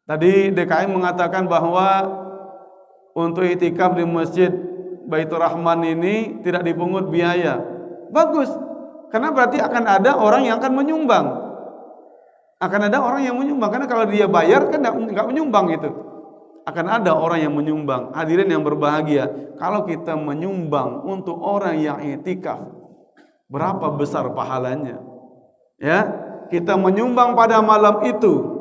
[SPEAKER 1] Tadi DKM mengatakan bahwa untuk itikaf di Masjid Baitur Rahman ini tidak dipungut biaya. Bagus, karena berarti akan ada orang yang akan menyumbang. Akan ada orang yang menyumbang, karena kalau dia bayar kan nggak menyumbang itu. Akan ada orang yang menyumbang. Hadirin yang berbahagia, kalau kita menyumbang untuk orang yang itikaf, berapa besar pahalanya? Ya, kita menyumbang pada malam itu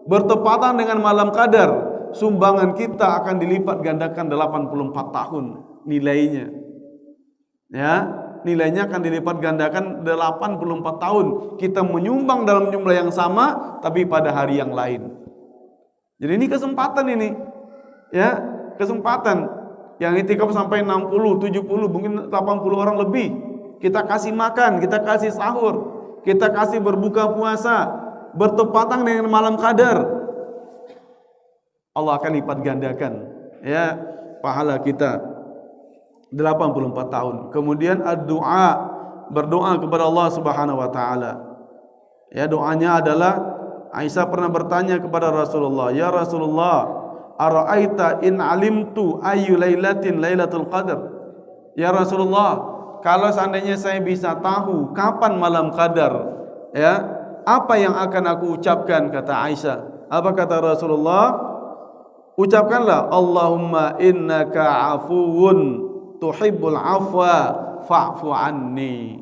[SPEAKER 1] bertepatan dengan malam Qadar, sumbangan kita akan dilipat gandakan 84 tahun nilainya. Ya, nilainya akan dilipat gandakan 84 tahun. Kita menyumbang dalam jumlah yang sama tapi pada hari yang lain. Jadi ini kesempatan ini. Ya, kesempatan. Yang itikaf sampai 60, 70, mungkin 80 orang lebih. Kita kasih makan, kita kasih sahur, kita kasih berbuka puasa, bertepatan dengan malam Qadar. Allah akan lipat gandakan ya pahala kita 84 tahun. Kemudian ad-du'a, berdoa kepada Allah Subhanahu wa taala. Ya, doanya adalah Aisyah pernah bertanya kepada Rasulullah, "Ya Rasulullah, ara'aita in alimtu ayu lailatin lailatul qadar?" Ya Rasulullah, kalau seandainya saya bisa tahu kapan malam Qadar, ya, apa yang akan aku ucapkan, kata Aisyah. Apa kata Rasulullah? Ucapkanlah, Allahumma innaka afuwun tuhibbul afwa fa'fu anni.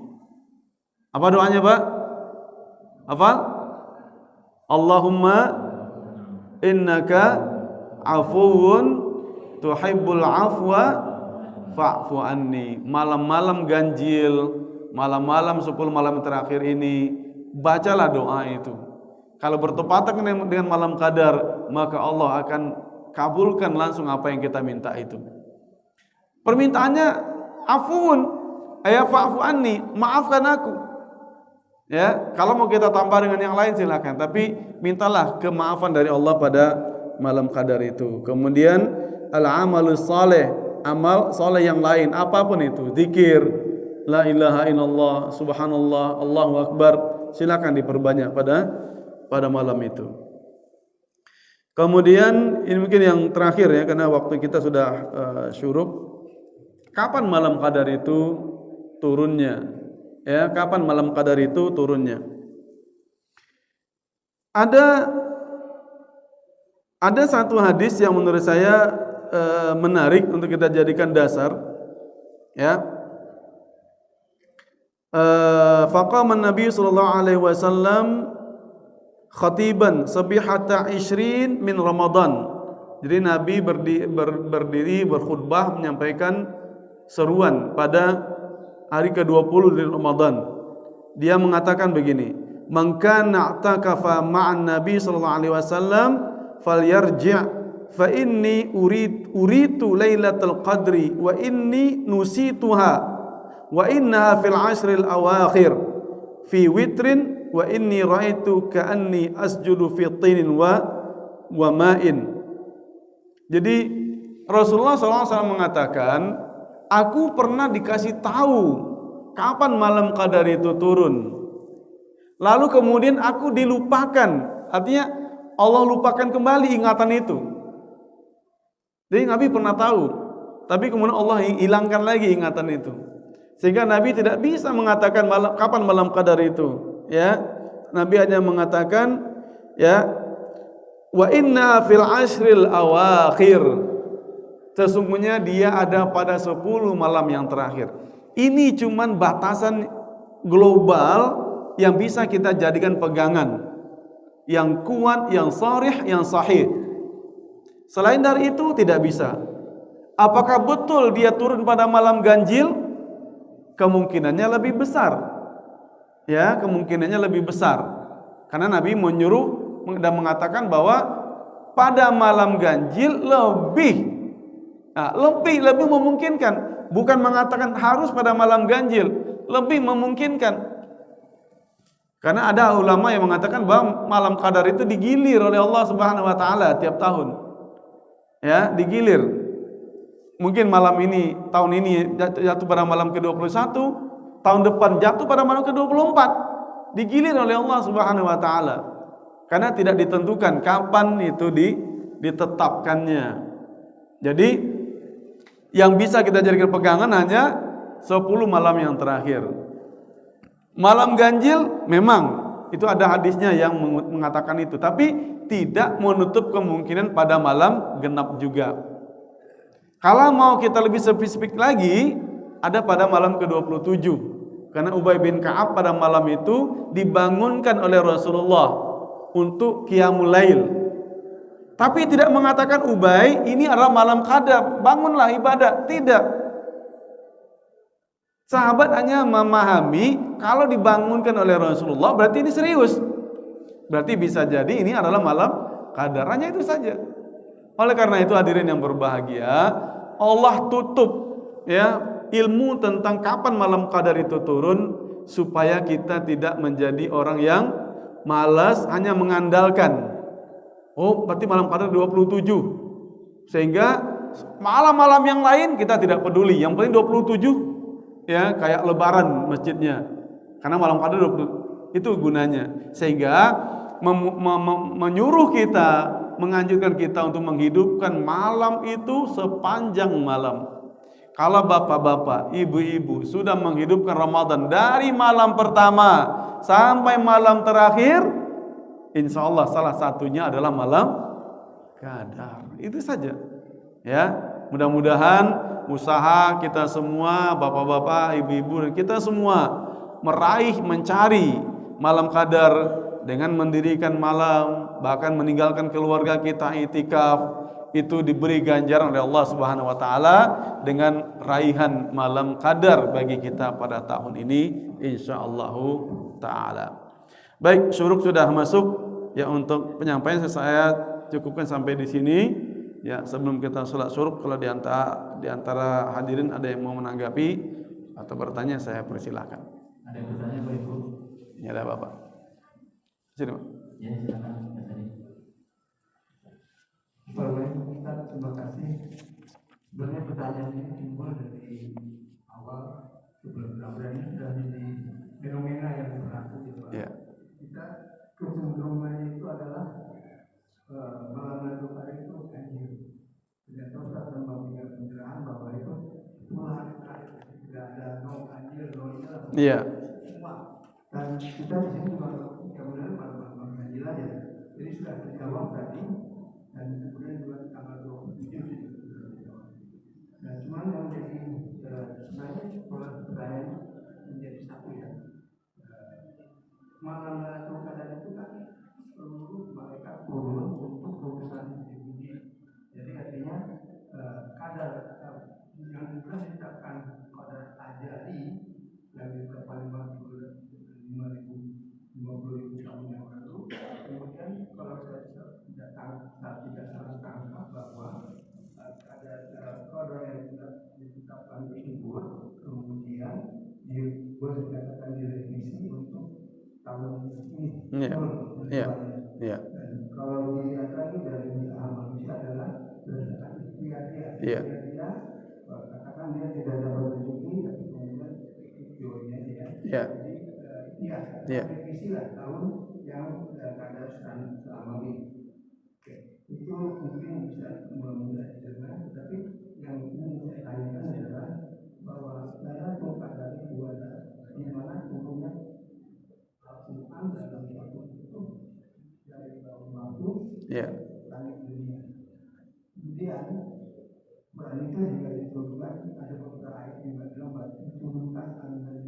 [SPEAKER 1] Apa doanya, Pak? Apa? Allahumma innaka afuwun tuhibbul afwa fa'fu anni. Malam-malam ganjil, malam-malam 10 malam terakhir ini, bacalah doa itu. Kalau bertepatan dengan malam Qadar, maka Allah akan kabulkan langsung apa yang kita minta itu. Permintaannya afun, ya fa'fu anni, maafkan aku. Ya, kalau mau kita tambah dengan yang lain silakan, tapi mintalah kemaafan dari Allah pada malam Qadar itu. Kemudian al-amalus saleh, amal saleh yang lain apapun itu, zikir, la ilaha illallah, subhanallah, Allahu akbar, silakan diperbanyak pada malam itu. Kemudian ini mungkin yang terakhir ya, karena waktu kita sudah syuruk. Kapan malam Qadar itu turunnya? Ya, kapan malam Qadar itu turunnya? Ada satu hadis yang menurut saya menarik untuk kita jadikan dasar. Ya. Faqama Nabi sallallahu alaihi wasallam khatiban sabihata 20 min Ramadan. Jadi Nabi berdiri berkhutbah menyampaikan seruan pada hari ke-20 dari Ramadan. Dia mengatakan begini, "Man kana i'takafa ma'an Nabi sallallahu alaihi wasallam falyarji' fa inni uritu lailatul qadri wa inni nusituha wa innaha fil ashril awakhir fi witrin wa inni ra'aitu ka'anni asjudu fi tinin wa ma'in." Jadi Rasulullah SAW mengatakan, aku pernah dikasih tahu kapan malam Qadar itu turun. Lalu kemudian aku dilupakan. Artinya Allah lupakan kembali ingatan itu. Jadi Nabi pernah tahu, tapi kemudian Allah hilangkan lagi ingatan itu. Sehingga Nabi tidak bisa mengatakan kapan malam Qadar itu. Ya, Nabi hanya mengatakan, ya, wa inna fil ashril awakhir, sesungguhnya dia ada pada 10 malam yang terakhir. Ini cuman batasan global yang bisa kita jadikan pegangan, yang kuat, yang sharih, yang sahih. Selain dari itu tidak bisa. Apakah betul dia turun pada malam ganjil? Kemungkinannya lebih besar. Ya, kemungkinannya lebih besar. Karena Nabi menyuruh dan mengatakan bahwa pada malam ganjil lebih Nah, lebih memungkinkan, bukan mengatakan harus pada malam ganjil, lebih memungkinkan. Karena ada ulama yang mengatakan bahwa malam qadar itu digilir oleh Allah Subhanahu wa taala tiap tahun. Ya, digilir. Mungkin malam ini, tahun ini jatuh pada malam ke-21, tahun depan jatuh pada malam ke-24. Digilir oleh Allah Subhanahu wa taala. Karena tidak ditentukan kapan itu ditetapkannya. Jadi yang bisa kita jadikan pegangan hanya 10 malam yang terakhir. Malam ganjil memang itu ada hadisnya yang mengatakan itu, tapi tidak menutup kemungkinan pada malam genap juga. Kalau mau kita lebih spesifik lagi, ada pada malam ke-27. Karena Ubay bin Ka'ab pada malam itu dibangunkan oleh Rasulullah untuk qiyamul lail. Tapi tidak mengatakan Ubay ini adalah malam qadar, bangunlah ibadah, tidak. Sahabat hanya memahami kalau dibangunkan oleh Rasulullah berarti ini serius. Berarti bisa jadi ini adalah malam qadar, hanya itu saja. Oleh karena itu hadirin yang berbahagia, Allah tutup ya ilmu tentang kapan malam qadar itu turun supaya kita tidak menjadi orang yang malas hanya mengandalkan. Oh, berarti malam qadar 27. Sehingga malam-malam yang lain kita tidak peduli. Yang penting 27 ya, kayak lebaran masjidnya. Karena malam qadar 20 itu gunanya. Sehingga menyuruh kita, menganjurkan kita untuk menghidupkan malam itu sepanjang malam. Kalau bapak-bapak, ibu-ibu sudah menghidupkan Ramadan dari malam pertama sampai malam terakhir, insya Allah salah satunya adalah malam qadar. Itu saja. Ya, mudah-mudahan usaha kita semua, bapak-bapak, ibu-ibu, dan kita semua meraih, mencari malam qadar dengan mendirikan malam, bahkan meninggalkan keluarga kita itikaf, itu diberi ganjaran oleh Allah Subhanahu wa taala dengan raihan malam qadar bagi kita pada tahun ini insyaallah taala. Baik, syuruk sudah masuk ya, untuk penyampaian saya cukupkan sampai di sini. Ya, sebelum kita sholat syuruk, kalau di antara hadirin ada yang mau menanggapi atau bertanya, saya persilahkan.
[SPEAKER 2] Ada yang bertanya Pak Ibu?
[SPEAKER 1] Ya, ada Bapak. Sini, Pak.
[SPEAKER 2] Ya, silakan.
[SPEAKER 3] Bapak Ustaz, terima kasih. Sebenarnya pertanyaan ini timbul dari awal sebelum Ramadan ini sudah jadi fenomena yang berlaku di luar.
[SPEAKER 1] Ya.
[SPEAKER 3] Kita kecenderungannya itu adalah malam Lailatul Qadar itu ganjil. Ternyata Ustaz memberikan pencerahan bahwa itu hari terakhir tidak ada no ganjil, no ini lah.
[SPEAKER 1] Iya.
[SPEAKER 3] Semua. Dan kita di sini juga kemudian malam ganjil aja. Jadi sudah terjawab tadi. Dan kemudian juga tanggal 27 itu sudah terjawab. Nah, cuma yang menjadi sebenarnya pertanyaan menjadi satu ya. Malam Lailatul Qadar itu kan seluruh malaikat turun untuk urusan di bumi. Jadi artinya kadar yang sudah ditetapkan qadar ajali yang ditetapkan 50.000 tahun yang lalu. Kemudian kalau saya tidak salah tangkap bahwa ada qadar yang sudah ditetapkan tersebut kemudian dikatakan direvisi untuk tahun ini.
[SPEAKER 1] Iya.
[SPEAKER 3] Dan kalau dilihat lagi dari usaha manusia adalah berdasarkan ikhtiar dia. Dia katakan dia tidak dapat rezeki, tapi kemudian videonya dia. Jadi revisi lah tahun yang kadar selama ini. Itu mungkin bisa mudah dicerna, tetapi yang ingin saya tanyakan adalah bahwa Lailatul Qadar itu adalah di mana umumnya Al-Quran dalam satu itu dari tahun lalu langit dunia. Kemudian berarti juga disebutkan ada beberapa ayat yang bergambar diturunkan dari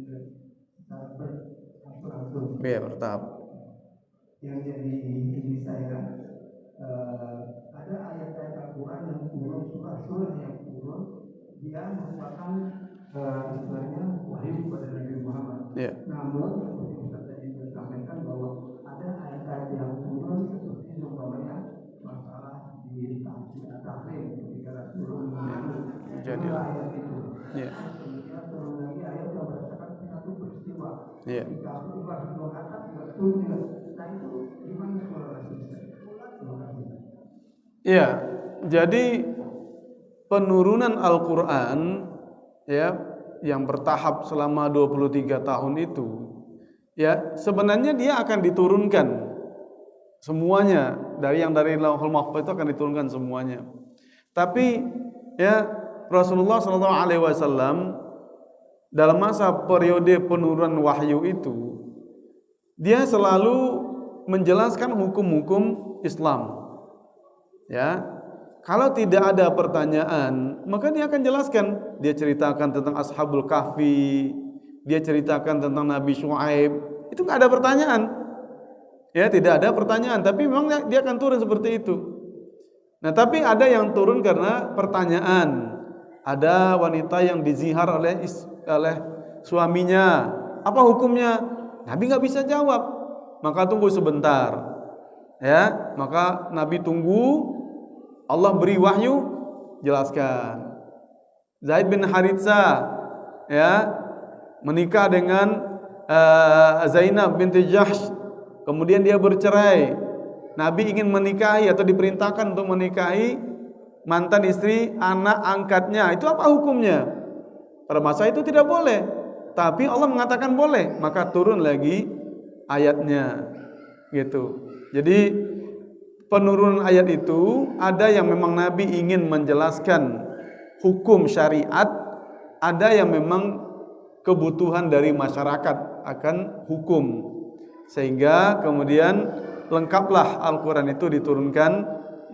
[SPEAKER 3] secara berangsur-angsur.
[SPEAKER 1] Iya, bertahap.
[SPEAKER 3] Yang jadi ini saya ada ayat-ayat Al-Quran yang turun, surah-surah yang turun, dia merupakan istilahnya wahyu kepada Nabi Muhammad. Namun seperti kita tadi sampaikan bahwa ada ayat-ayat yang turun seperti umpamanya masalah di tahrim ketika Rasulullah
[SPEAKER 1] Jadilah.
[SPEAKER 3] ayat itu.
[SPEAKER 1] Ya.
[SPEAKER 3] Kemudian turun lagi ayat yang berdasarkan satu peristiwa.
[SPEAKER 1] Ya.
[SPEAKER 3] Jika aku ibarat dua kata juga turun juga. Nah itu gimana korelasinya? Terima kasih.
[SPEAKER 1] Ya, jadi penurunan Al-Quran ya yang bertahap selama 23 tahun itu ya sebenarnya dia akan diturunkan semuanya dari Lauhul Mahfuz itu akan diturunkan semuanya. Tapi ya Rasulullah SAW dalam masa periode penurunan wahyu itu dia selalu menjelaskan hukum-hukum Islam. Ya, kalau tidak ada pertanyaan, maka dia akan jelaskan. Dia ceritakan tentang Ashabul Kahfi, dia ceritakan tentang Nabi Syuaib. Itu nggak ada pertanyaan. Ya, tidak ada pertanyaan. Tapi memang dia akan turun seperti itu. Nah, tapi ada yang turun karena pertanyaan. Ada wanita yang dizihar oleh suaminya. Apa hukumnya? Nabi nggak bisa jawab. Maka tunggu sebentar. Ya, maka Nabi tunggu. Allah beri wahyu, jelaskan. Zaid bin Haritsa ya menikah dengan Zainab binti Jahsh, kemudian dia bercerai. Nabi ingin menikahi atau diperintahkan untuk menikahi mantan istri anak angkatnya. Itu apa hukumnya? Pada masa itu tidak boleh, tapi Allah mengatakan boleh, maka turun lagi ayatnya gitu. Jadi penurunan ayat itu ada yang memang Nabi ingin menjelaskan hukum syariat, ada yang memang kebutuhan dari masyarakat akan hukum, sehingga kemudian lengkaplah Al-Quran itu diturunkan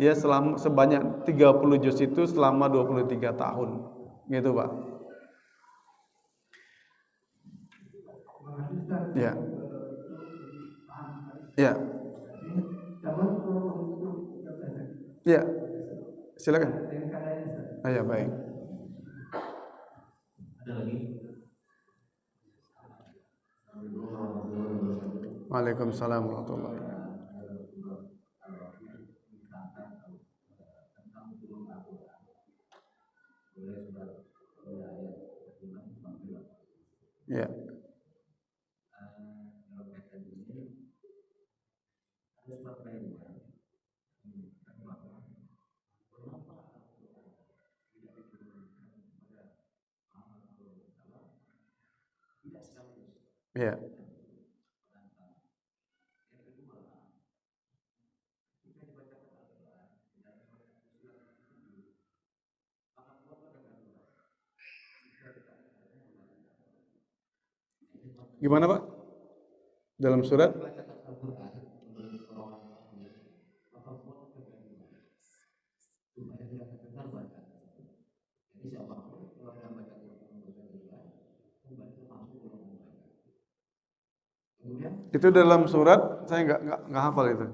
[SPEAKER 1] ya selama sebanyak 30 juz itu selama 23 tahun gitu Pak. Ya. Ya. Ya, silakan. Ya, baik.
[SPEAKER 2] Ada lagi?
[SPEAKER 1] Waalaikumsalam warahmatullahi wabarakatuh. Ya. Ya. Gimana Pak? Dalam surat? Itu dalam surat, saya nggak hafal itu.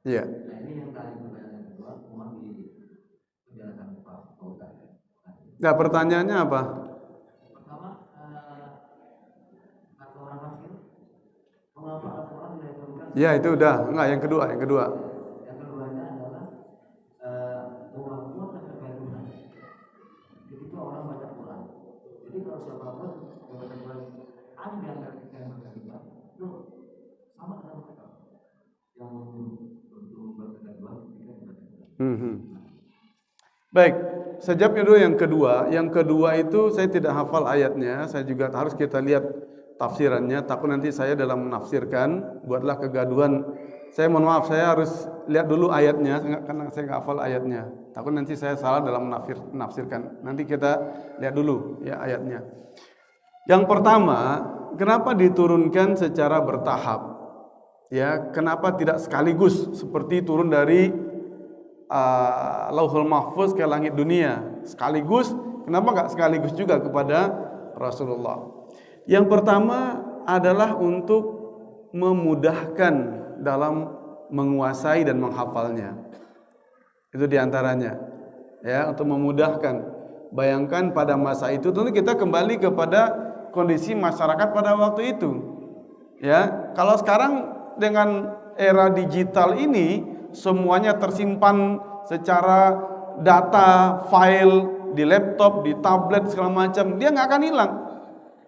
[SPEAKER 1] Iya. Nah, pertanyaannya apa? Ya itu udah, enggak yang kedua.
[SPEAKER 3] Yang keduanya adalah orang tua terkait Tuhan. Jadi itu orang baca Quran. Jadi kalau siapapun yang baca Quran ada di antara kita yang baca Quran, itu sama dengan mereka yang untuk berkata Tuhan kita baca Quran.
[SPEAKER 1] Baik, sejawabnya dulu yang kedua. Yang kedua itu saya tidak hafal ayatnya, saya juga harus kita lihat tafsirannya, takut nanti saya dalam menafsirkan buatlah kegaduhan. Saya mohon maaf, saya harus lihat dulu ayatnya karena saya nggak hafal ayatnya. Takut nanti saya salah dalam menafsirkan. Nanti kita lihat dulu ya ayatnya. Yang pertama, kenapa diturunkan secara bertahap? Ya, kenapa tidak sekaligus seperti turun dari Lauhul Mahfuz ke langit dunia sekaligus? Kenapa nggak sekaligus juga kepada Rasulullah? Yang pertama adalah untuk memudahkan dalam menguasai dan menghafalnya. Itu diantaranya, ya, untuk memudahkan. Bayangkan pada masa itu, tentu kita kembali kepada kondisi masyarakat pada waktu itu. Ya, kalau sekarang dengan era digital ini semuanya tersimpan secara data, file di laptop, di tablet segala macam, dia nggak akan hilang.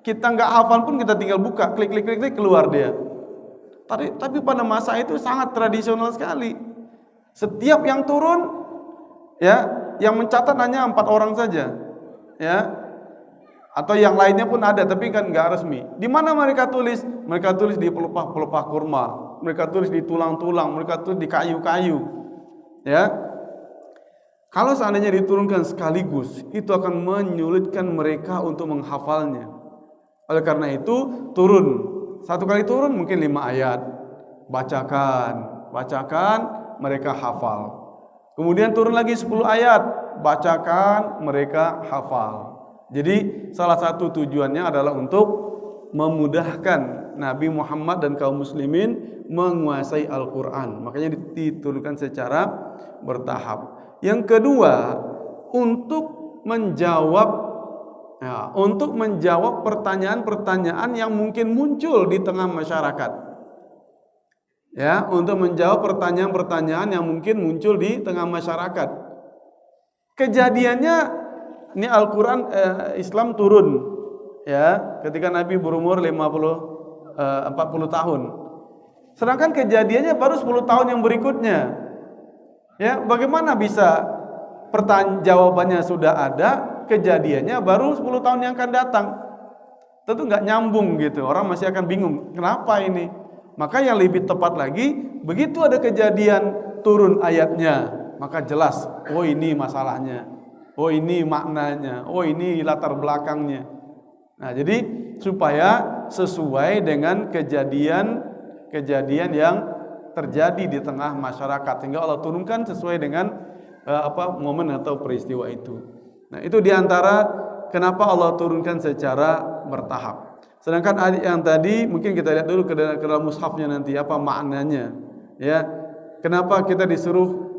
[SPEAKER 1] Kita nggak hafal pun kita tinggal buka, klik keluar dia. Tapi pada masa itu sangat tradisional sekali. Setiap yang turun, ya, yang mencatat hanya 4 orang saja, ya, atau yang lainnya pun ada, tapi kan nggak resmi. Di mana mereka tulis? Mereka tulis di pelepah kurma, mereka tulis di tulang-tulang, mereka tulis di kayu-kayu, ya. Kalau seandainya diturunkan sekaligus, itu akan menyulitkan mereka untuk menghafalnya. Oleh karena itu turun, satu kali turun mungkin 5 ayat, bacakan, mereka hafal. Kemudian turun lagi 10 ayat, bacakan, mereka hafal. Jadi salah satu tujuannya adalah untuk memudahkan Nabi Muhammad dan kaum muslimin menguasai Al-Quran. Makanya diturunkan secara bertahap. Yang kedua, untuk menjawab pertanyaan-pertanyaan yang mungkin muncul di tengah masyarakat. Ya, untuk menjawab pertanyaan-pertanyaan yang mungkin muncul di tengah masyarakat. Kejadiannya ini Al-Quran Islam turun, ya, ketika Nabi berumur 40 tahun. Sedangkan kejadiannya baru 10 tahun yang berikutnya. Ya, bagaimana bisa jawabannya sudah ada, kejadiannya baru 10 tahun yang akan datang? Tentu nggak nyambung gitu. Orang masih akan bingung, kenapa ini? Maka yang lebih tepat lagi, begitu ada kejadian turun ayatnya, maka jelas, oh ini masalahnya, oh ini maknanya, oh ini latar belakangnya. Nah, jadi supaya sesuai dengan kejadian yang terjadi di tengah masyarakat, sehingga Allah turunkan sesuai dengan momen atau peristiwa itu. Nah, itu diantara kenapa Allah turunkan secara bertahap. Sedangkan ayat yang tadi mungkin kita lihat dulu ke dalam mushafnya nanti apa maknanya, ya. Kenapa kita disuruh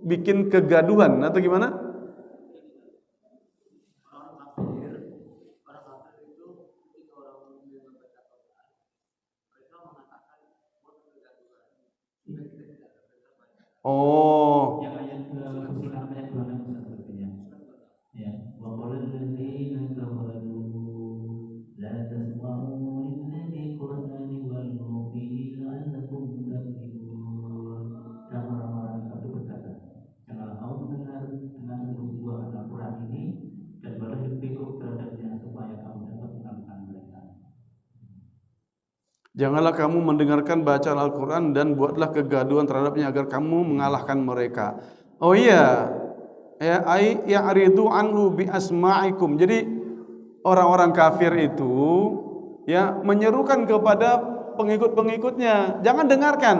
[SPEAKER 1] bikin kegaduhan atau gimana? Oh.
[SPEAKER 2] Yang ayat kesimpulan ayat 26 sepertinya. Ya, wa qala alladziina kafaru la tasma'u lillazi qur'ani wal mu'minina la'allakum taghlibun. Dan orang-orang itu berkata, janganlah kamu mendengar dengan sebuah Al-Quran ini dan berlebih terhadapnya supaya kamu dapat mengalahkan mereka.
[SPEAKER 1] Janganlah kamu mendengarkan bacaan Al-Quran dan buatlah kegaduhan terhadapnya agar kamu mengalahkan mereka. Oh iya, ya, ya'ridu anhu bi asma'ikum. Jadi orang-orang kafir itu ya menyerukan kepada pengikut-pengikutnya, jangan dengarkan.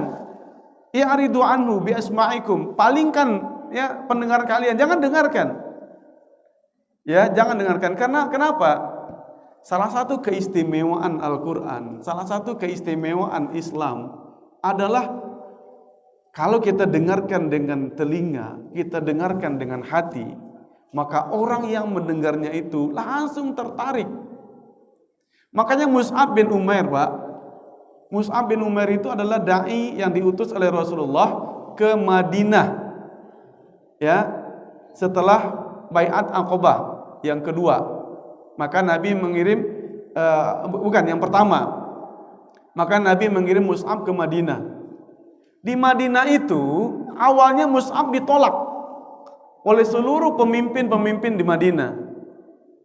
[SPEAKER 1] Ya'ridu anhu bi asma'ikum. Palingkan ya pendengar kalian, jangan dengarkan. Ya, jangan dengarkan. Karena kenapa? Salah satu keistimewaan Al-Quran, salah satu keistimewaan Islam adalah kalau kita dengarkan dengan telinga, kita dengarkan dengan hati, maka orang yang mendengarnya itu langsung tertarik. Makanya Mus'ab bin Umair, Pak, Mus'ab bin Umair itu adalah da'i yang diutus oleh Rasulullah ke Madinah, ya, setelah Bai'at Aqabah yang kedua. Maka Nabi mengirim bukan yang pertama. Maka Nabi mengirim Mus'ab ke Madinah. Di Madinah itu awalnya Mus'ab ditolak oleh seluruh pemimpin-pemimpin di Madinah.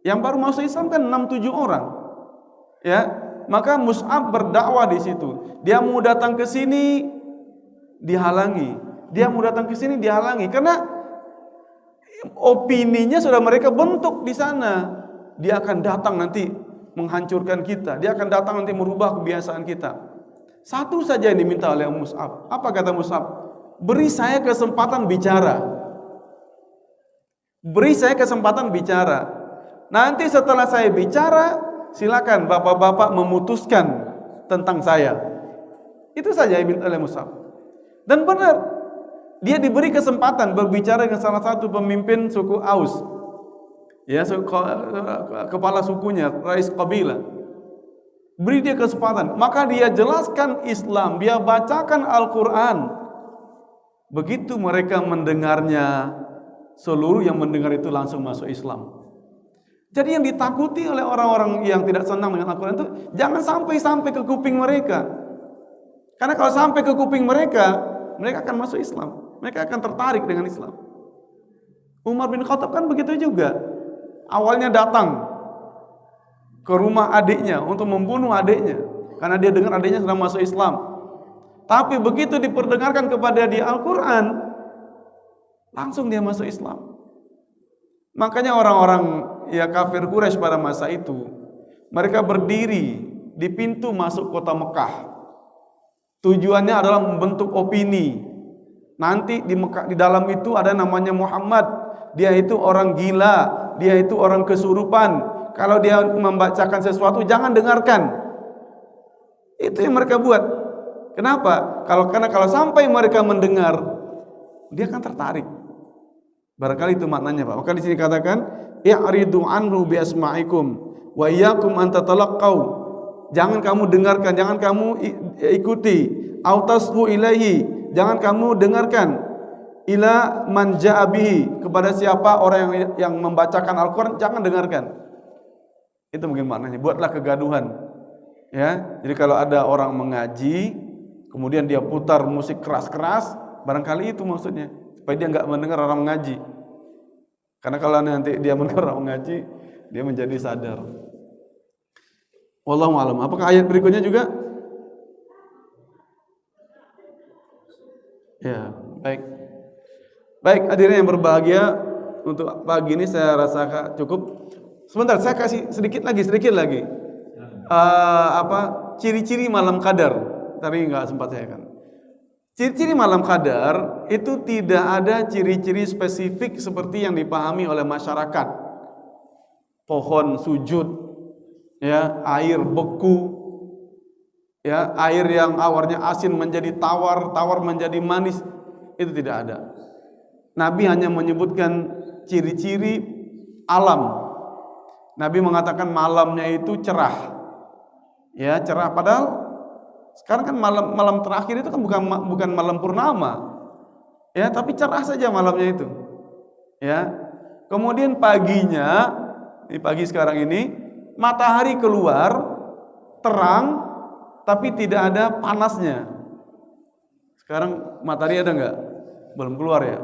[SPEAKER 1] Yang baru masuk Islam kan 6-7 orang. Ya, maka Mus'ab berdakwah di situ. Dia mau datang ke sini dihalangi. Dia mau datang ke sini dihalangi karena opininya sudah mereka bentuk di sana. Dia akan datang nanti menghancurkan kita. Dia akan datang nanti merubah kebiasaan kita. Satu saja yang diminta oleh Mus'ab. Apa kata Mus'ab? Beri saya kesempatan bicara. Beri saya kesempatan bicara. Nanti setelah saya bicara, silakan bapak-bapak memutuskan tentang saya. Itu saja yang diminta oleh Mus'ab. Dan benar, dia diberi kesempatan berbicara dengan salah satu pemimpin suku Aus. ya kepala sukunya, rais kabilah. Beri dia kesempatan, maka dia jelaskan Islam, dia bacakan Al-Quran. Begitu mereka mendengarnya, seluruh yang mendengar itu langsung masuk Islam. Jadi yang ditakuti oleh orang-orang yang tidak senang dengan Al-Quran itu jangan sampai ke kuping mereka. Karena kalau sampai ke kuping mereka, mereka akan masuk Islam. Mereka akan tertarik dengan Islam. Umar bin Khattab kan begitu juga. Awalnya datang ke rumah adiknya untuk membunuh adiknya karena dia dengar adiknya sedang masuk Islam. Tapi begitu diperdengarkan kepada dia Al-Quran, langsung dia masuk Islam. Makanya orang-orang ya kafir Quraisy pada masa itu, mereka berdiri di pintu masuk kota Mekah. Tujuannya adalah membentuk opini. Nanti di Mekah, di dalam itu ada namanya Muhammad. Dia itu orang gila, dia itu orang kesurupan. Kalau dia membacakan sesuatu jangan dengarkan. Itu yang mereka buat. Kenapa? Karena kalau sampai mereka mendengar, dia akan tertarik. Barangkali itu maknanya, Pak. Maka di sini katakan, i'ridu anhu bi asma'ikum wa iyyakum an tatalaqqau. Jangan kamu dengarkan, jangan kamu ikuti. Au tasbu ilaihi, jangan kamu dengarkan. Ila man ja'a bihi, kepada siapa orang yang membacakan Al-Qur'an jangan dengarkan. Itu mungkin maknanya, buatlah kegaduhan. Ya, jadi kalau ada orang mengaji, kemudian dia putar musik keras-keras, barangkali itu maksudnya, supaya dia enggak mendengar orang mengaji. Karena kalau nanti dia mendengar orang mengaji, dia menjadi sadar. Wallahu a'lam. Apakah ayat berikutnya juga? Ya, baik. Baik, hadirin yang berbahagia, untuk pagi ini saya rasa cukup. Sebentar, saya kasih sedikit lagi. Ciri-ciri malam qadar. Tadi nggak sempat saya kan. Ciri-ciri malam qadar itu tidak ada ciri-ciri spesifik seperti yang dipahami oleh masyarakat. Pohon sujud, ya, air beku, ya, air yang awalnya asin menjadi tawar, tawar menjadi manis, itu tidak ada. Nabi hanya menyebutkan ciri-ciri alam. Nabi mengatakan malamnya itu cerah, ya, cerah. Padahal sekarang kan malam terakhir itu kan bukan malam purnama, ya, tapi cerah saja malamnya itu, ya. Kemudian paginya, di pagi sekarang ini, matahari keluar terang, tapi tidak ada panasnya. Sekarang matahari ada nggak? Belum keluar ya,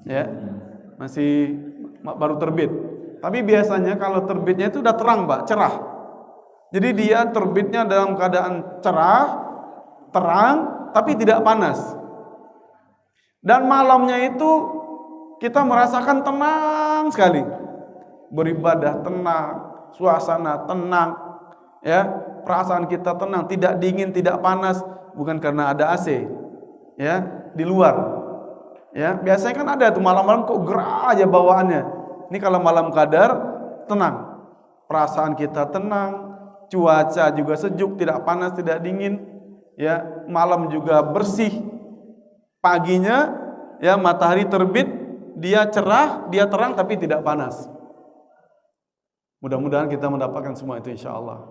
[SPEAKER 1] ya, masih baru terbit. Tapi biasanya kalau terbitnya itu udah terang, Pak, cerah. Jadi dia terbitnya dalam keadaan cerah, terang, tapi tidak panas. Dan malamnya itu kita merasakan tenang sekali. Beribadah tenang, suasana tenang, ya, perasaan kita tenang, tidak dingin, tidak panas, bukan karena ada AC, ya, di luar. Ya, biasanya kan ada tuh malam-malam kok gerah aja bawaannya. Ini kalau malam qadar tenang, perasaan kita tenang, cuaca juga sejuk, tidak panas, tidak dingin, ya, malam juga bersih. Paginya, ya, matahari terbit, dia cerah, dia terang, tapi tidak panas. Mudah-mudahan kita mendapatkan semua itu insyaallah.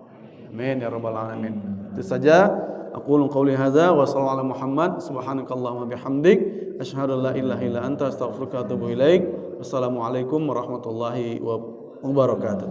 [SPEAKER 1] Amin ya rabbal alamin. Itu saja. Aqulu qouli hadza wa sallallahu ala Muhammad subhanakallahumma bihamdik asyhadu an la ilaha illa anta astaghfiruka wa atubu ilaik. Wassalamualaikum warahmatullahi wabarakatuh.